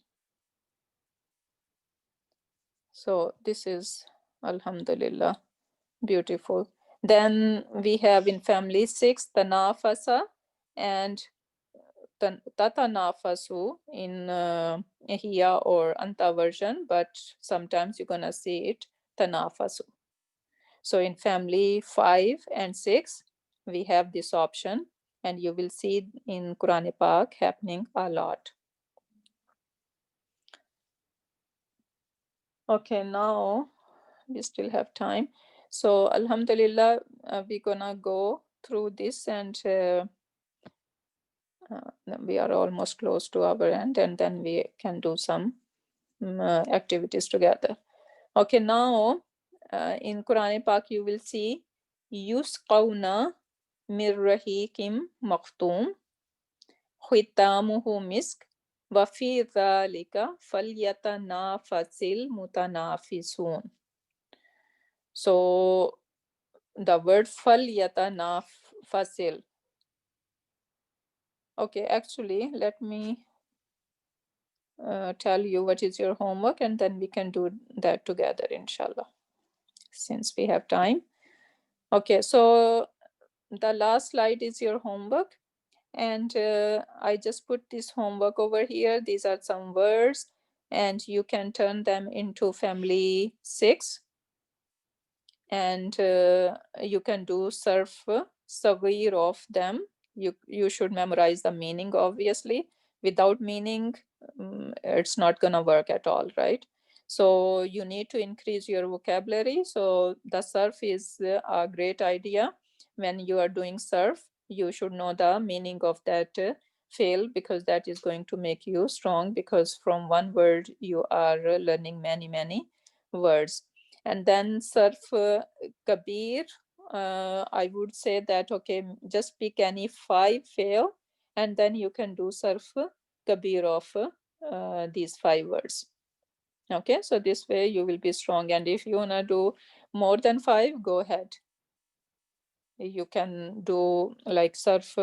So this is alhamdulillah beautiful. Then we have in family 6 tanafasa and tatanafasu in hiya or anta version, but sometimes you're gonna see it tanafasu. So in family 5 and 6 we have this option, and you will see in Quran Pak happening a lot. Okay, now we still have time. So alhamdulillah, we're gonna go through this, and we are almost close to our end, and then we can do some activities together. Okay, now in Quran Pak you will see yusqawna min rahikim maktum khitamuhu misk wa fi dhalika falyatanafasil mutanafisun. So the word falyatanafasil. Okay, actually, let me tell you what is your homework, and then we can do that together, inshallah, since we have time. Okay, so the last slide is your homework, and I just put this homework over here. These are some words, and you can turn them into family 6, and you can do Sarf Sagir of them. You should memorize the meaning, obviously. Without meaning, it's not gonna work at all, right? So you need to increase your vocabulary. So the Sarf is a great idea. When you are doing Sarf, you should know the meaning of that fail, because that is going to make you strong, because from one word you are learning many words. And then Sarf Kabir, I would say that, okay, just pick any 5 fail, and then you can do Sarf Kabir of these 5 words. Okay, so this way you will be strong. And if you wanna do more than 5, go ahead. You can do like Sarf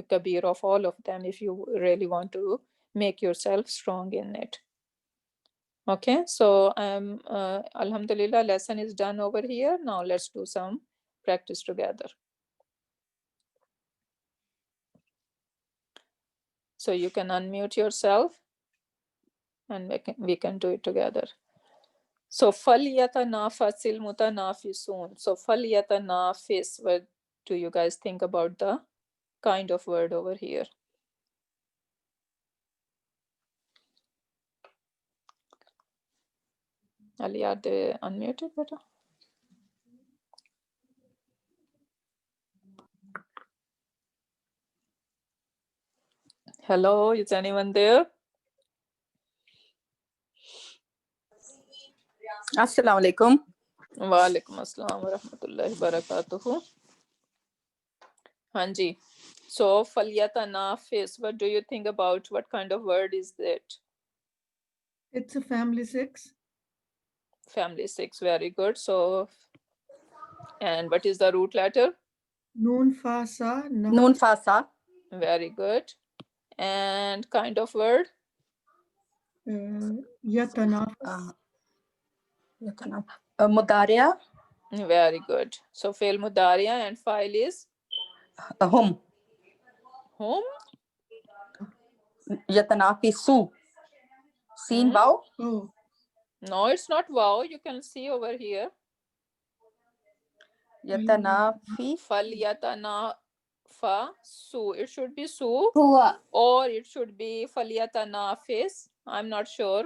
Kabir of all of them if you really want to make yourself strong in it. Okay, so alhamdulillah, lesson is done over here. Now let's do some practice together. So you can unmute yourself, and we can do it together. So falyatanafasil mutanafisun. So falyatanafis, what do you guys think about the kind of word over here? Ali, are they unmuted better? Hello, is anyone there?
Assalamu alaikum.
Wa alaikum assalam wa rahmatullahi wa barakatuhu. Hanji. So falyatanafis, what do you think about what kind of word is that?
It's a family 6.
Family 6, very good. So, and what is the root letter?
Noon fa sa na.
Noon fa sa.
Very good. And kind of word?
Yatanafas.
Mudaria.
Very good. So fail mudaria and file is
Hum.
whom?
Yatanafisu. Seen wow?
Oh,
No, it's not wow. You can see over here.
Yatanafi.
Falyatana fa su. It should be su
Hua.
or it should be falyatanafis. I'm not sure.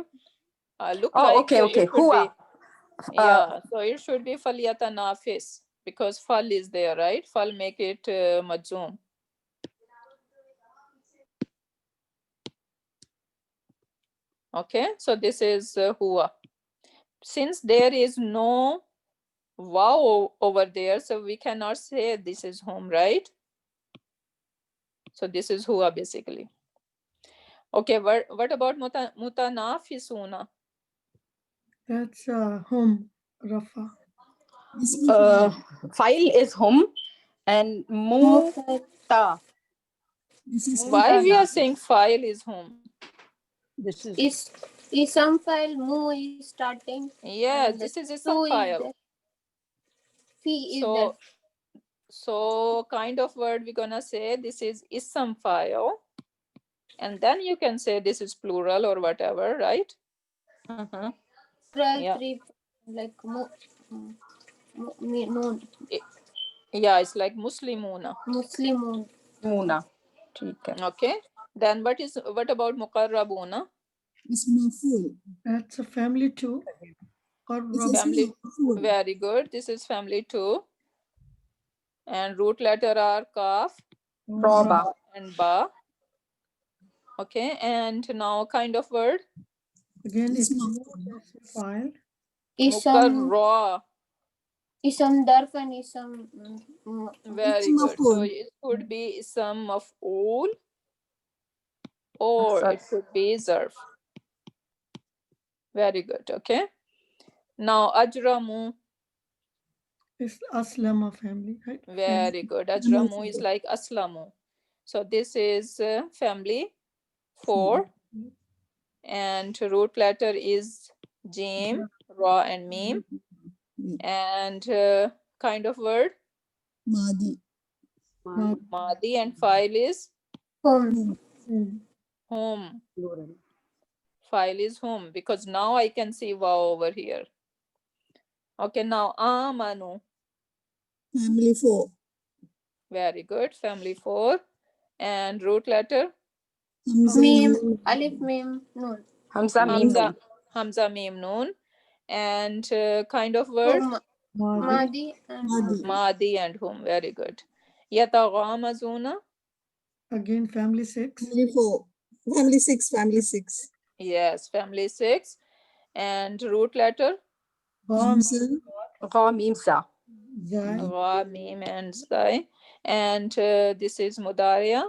Look
Oh,
like
okay.
it should
Hua.
be. Yeah, so it should be falyatanafis because fal is there, right? Fal make it majzoom. Okay, so this is huwa. Since there is no wow over there, so we cannot say this is home, right? So this is huwa basically. Okay, what about mutanafisuna?
that's home, Rafa.
File is hum and muta.
Why we are saying file is home?
This is
Isam file mu is starting.
Yes,
and
this is
two
some
is
file.
there. Fi is there.
So kind of word we're gonna say this is some file, and then you can say this is plural or whatever, right?
Mhm.
Plural
Yeah.
three like no
Yeah, it's like muslimuna.
Muslimun.
Muna. Okay.
Okay. Then what about muqarrabuna?
It's maful.
That's a family 2.
Family. Very good. This is family 2. And root letter are kaf
Roba.
and ba. Okay. And now kind of word
Again,
It's
it's
maful.
file.
muqarra.
Isam darf and isam
Very
It's
good. So
maful.
it could be some of all, or it could be zarf. Very good. Okay. Now ajramu.
It's Aslama family, right?
Very good. Ajramu is like aslamu. So this is family 4, and root letter is jim, ra, and mim, and kind of word
Madi.
madi, and file is
home.
home. File is home because now I can see wow over here. Okay, now amanu.
Family 4.
Very good. Family 4, and root letter
Hamza.
Mim. Alif mim nun.
Hamza mim
hamza.
nun.
Hamza mim nun, and kind of word
Home. Madi and
Madi.
madi and whom. Very good. Yataghamazuna.
Again, family 6.
Family 4. Family 6. Family 6.
Yes, family 6, and root letter
Hamza.
Ra mim sa.
Zai,
ra, mim, and sky, and this is mudaria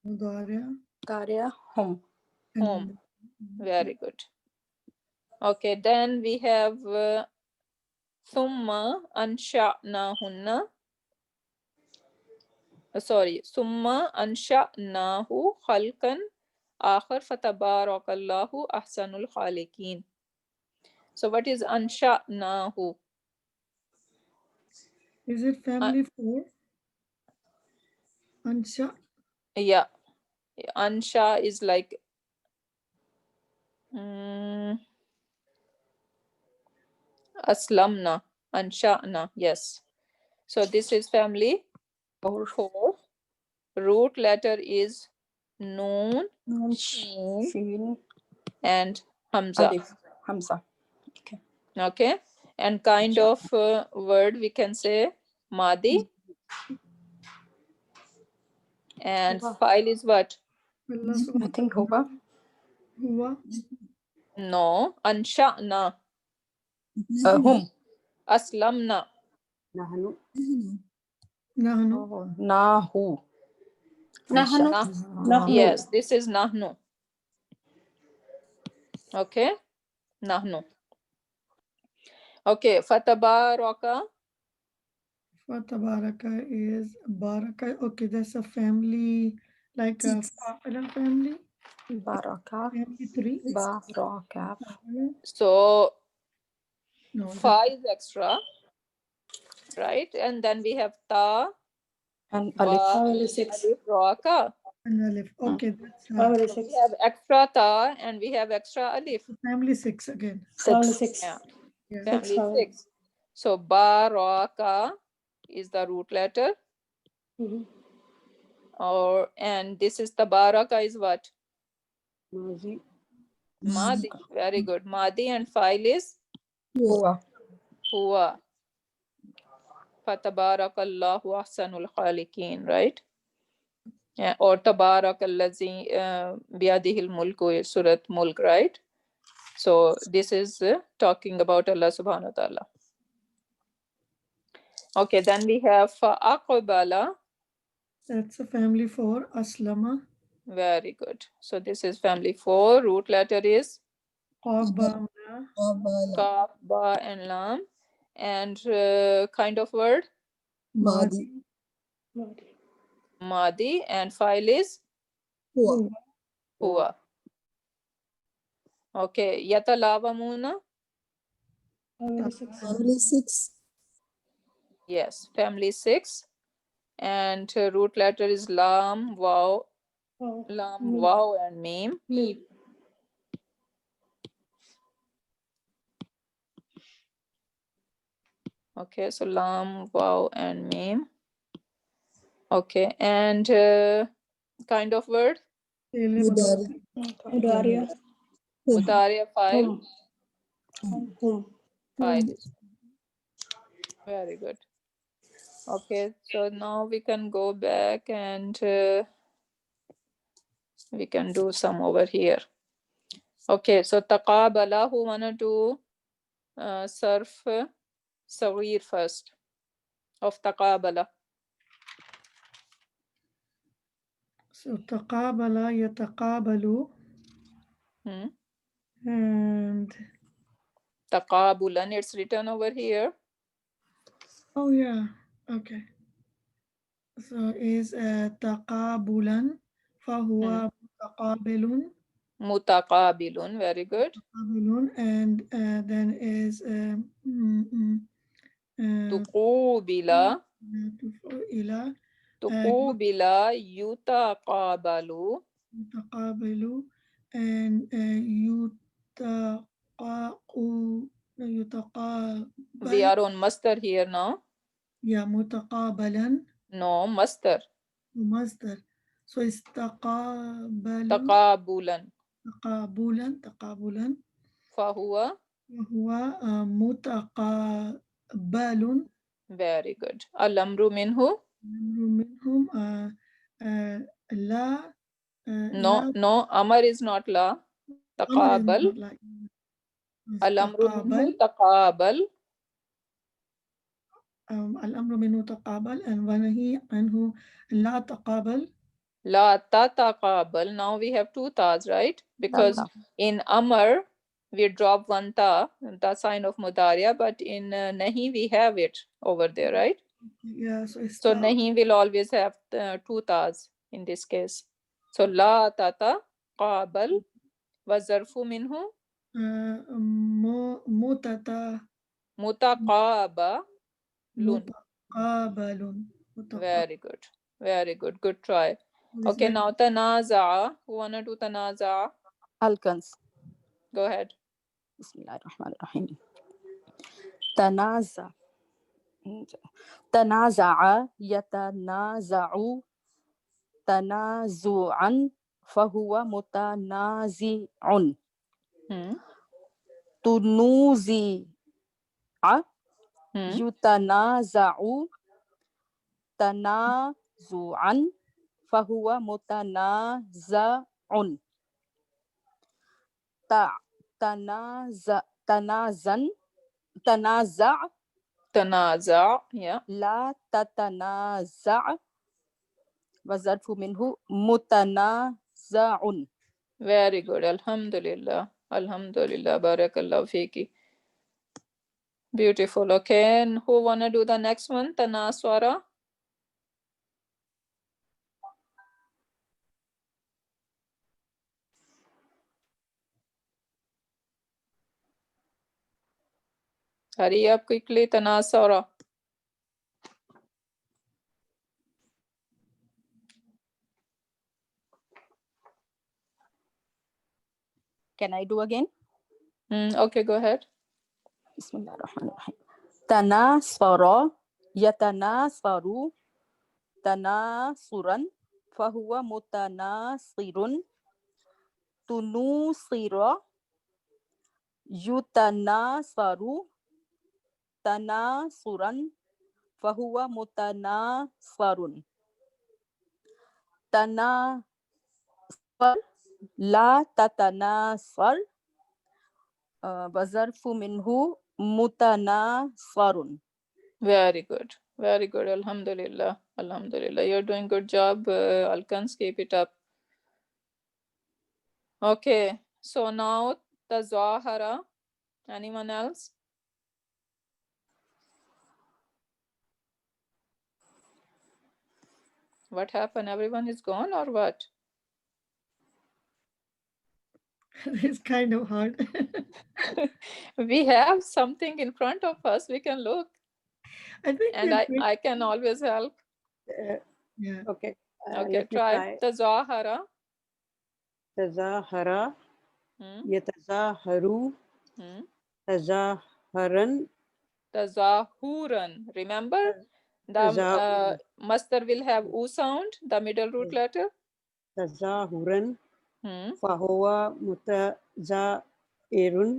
Mudaria,
Daria hum.
home. Very good. Okay, then we have thumma ansha'nahunna. Sorry, summa ansha'nahu khalqan akhar fatabarakallahu ahsanul khaliqin. So what is ansha'nahu?
Is it family 4? Ansha.
Yeah, ansha is like aslamna, ansha'na. Yes. So this is family 4. Root letter is noon
Nun shin
and hamza.
alif. Hamza.
Okay, and kind of word we can say madi, and file is what?
Allah
I
subhanahu
think huwa.
Huwa.
No, ansha'na,
Hum.
aslamna.
Nahnu.
نحن
Nahu.
نحن
Nah. Yes, this is nahnu. Okay, nahnu. Okay, fatabaraka.
Fatabaraka is Baraka. Okay, that's a family, like a Fa'ila family.
Baraka.
Family 3.
Baraka.
So
No,
fa is extra, right? And then we have ta,
And
ba,
alif.
alif, ra, ka.
and Alif. Okay, that's
So we have extra ta and we have extra alif.
family 6 again.
6.
Yeah.
Yeah.
Family 6. So baraka is the root letter. And this is the baraka is what? Madi. Very good. Madi and file is
Huwa.
huwa. Fatabarakallahu ahsanul khaliqin, right? Yeah, or tabarakallazi biyadihil mulku, Surat Mulk, right? So this is talking about Allah subhanahu wa ta'ala. Okay, then we have aqbala.
That's a family 4. Aslama.
Very good. So this is family 4. Root letter is
Qabala.
kaf, ba, and lam. And kind of word?
Madi.
Madi. And file is
Huwa.
huwa. Okay, yatalawamuna.
Family 6.
Yes, family 6. And root letter is lam, waw, lam, waw, and mim. Okay, so lam, waw, and mim. Okay, and kind of word?
Mudari.
Mudariya file.
Hum.
File is very good. Okay, so now we can go back and we can do some over here. Okay, so taqabala, who wanna do Sarf Saweer first of taqabala?
So taqabala, yataqabalu. And
Taqabulan, it's written over here.
oh yeah, okay. So is taqabulan, fahuwa mutaqabilun.
Mutaqabilun, very good.
And then is
Tuqubila.
ila
Tuqubila yutaqabalu.
yutaqabilu and yutaqabal.
We are on masdar here now.
Yeah, mutaqabalan.
No, masdar.
Masdar. So it's taqabalu.
Taqabulan.
Taqabulan.
Fahuwa.
Huwa mutaqabalun.
Very good. Al-amru minhu.
Minhum la.
No, amar is not la. Taqabal. Al-amru minhu taqabal.
Al-amru minhu taqabal and wanahi anhu la taqabal.
La tataqabal. Now we have two tas, right? Because in amar we drop one ta, the sign of mudariya, but in nahi we have it over there, right?
Yeah,
so nahi will always have two tas in this case. So la tataqabal wa zarfu minhu mutaqabalun. Very good. Very good. Good try. Okay, now tanaza'a. Who wanna do tanaza'a?
Alkans.
Go ahead.
Bismillahirrahmanirrahim. Tanaza'a yatanaza'u tanazu'an fahuwa mutanazi'un. Tunuzi'a yutanaza'u tanazu'an fahuwa mutanaza'un. Tanaza'
تنازع. Yeah.
لا تتنازع وظرف منه متنازع.
Very good. Alhamdulillah. Alhamdulillah. Barakallah fiki. Beautiful. Okay. And who wanna do the next one? Tanaswara. Hurry up quickly. Tanaswara.
Can I do again?
Okay, go ahead.
Bismillahirrahmanirrahim. Tanasara yatanasaru tanasuran fahuwa mutanasirun. Tunusira yutanasaru tanasuran fahuwa mutanasarun. Tanasar la tatanasar wazarfu minhu mutanasarun.
Very good. Very good. Alhamdulillah. Alhamdulillah. You're doing good job. Alkans, keep it up. Okay. So now Tazahara. Anyone else? What happened? Everyone is gone or what?
It's kind of hard.
We have something in front of us. We can look.
I think
And I can always help.
yeah.
Okay.
Okay,
Let me
try. Tazahara.
Tazahara,
Hmm.
yatazaharu,
Hmm.
tazaharan,
Tazahuran. Remember, the masdar will have u sound, the middle root letter.
tazahuran,
Hmm.
fahuwa mutazairun,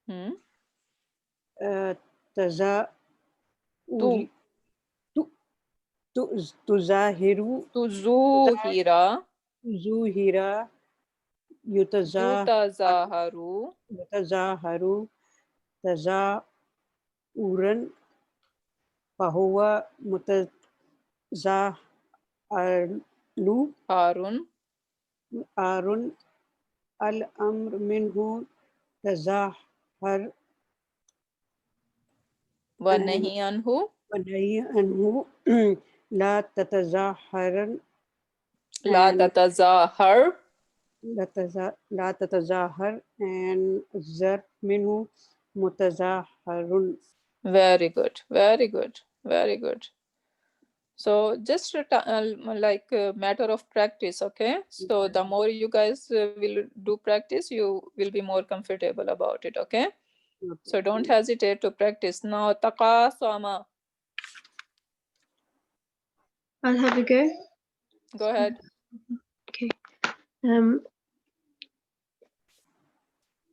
Hmm.
tazauri, tuzahiru,
Tuzuhira.
tuzuhira,
Yutazaharu.
yutazaharu, tazauran, fahuwa mutazaharu,
Harun.
arun, al-amr minhu tazahar,
Wanahi anhu.
ونهي عنه لا تتظاهرن
La
and
tatazahar.
لا تتظاهر and الظرف منه متظاهر.
Very good. Very good. Very good. So just like a matter of practice, okay? So the more you guys will do practice, you will be more comfortable about it, okay? So don't hesitate to practice. Now, taqasama.
I'll have a go.
Go ahead.
Okay.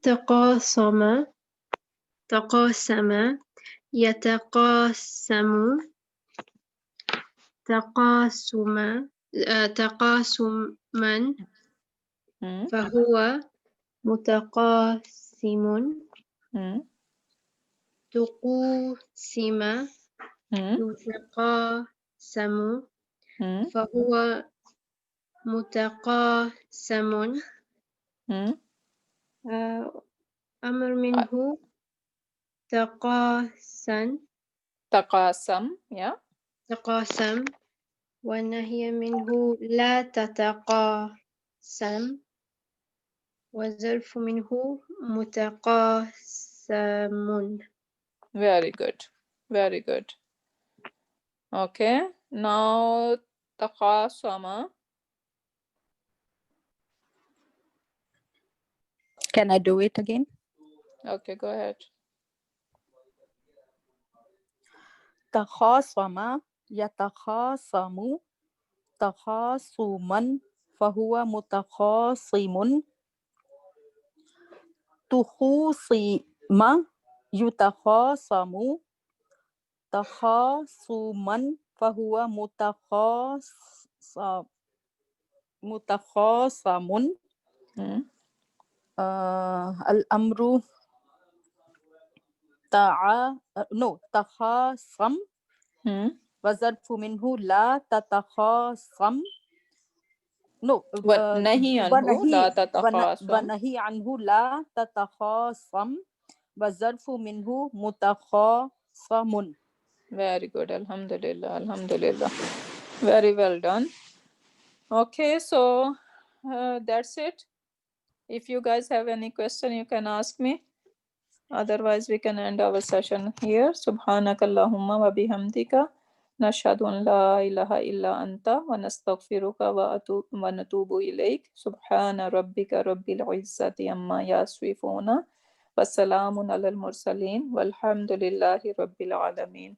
تقاسم تقاسم يتقاسم تقاسما تقاسما
Hmm.
فهو متقاسم
Hmm.
تقوسم
Hmm.
يتقاسم
Hmm.
فهو متقاسم
Hmm.
أمر منه تقاسم
Taqasam. Yeah.
تقاسم والنهي منه لا تتقاسم والظرف منه متقاسم.
Very good. Very good. Okay. Now, taqasama.
Can I do it again?
Okay, go ahead.
تخاصم يتخاصم تخاصما فهو متخاصم. تخوصم يتخاصم تخاصما فهو متخاصم.
Hmm.
الأمر تخاصم وظرف منه لا تتخاصم
ونهي عنه لا تتخاصم.
ونهي عنه لا تتخاصم وظرف منه متخاصم.
Very good. Alhamdulillah. Alhamdulillah. Very well done. Okay, so that's it. If you guys have any question, you can ask me. Otherwise, we can end our session here. Subhanakallahumma wa bihamdika. Nashhadu an la ilaha illa anta wa nastaghfiruka wa natubu ilayk. Subhana rabbika rabbil izzati amma yasifuna. Wassalamun alal mursaleen. Walhamdulillahi rabbil alamin.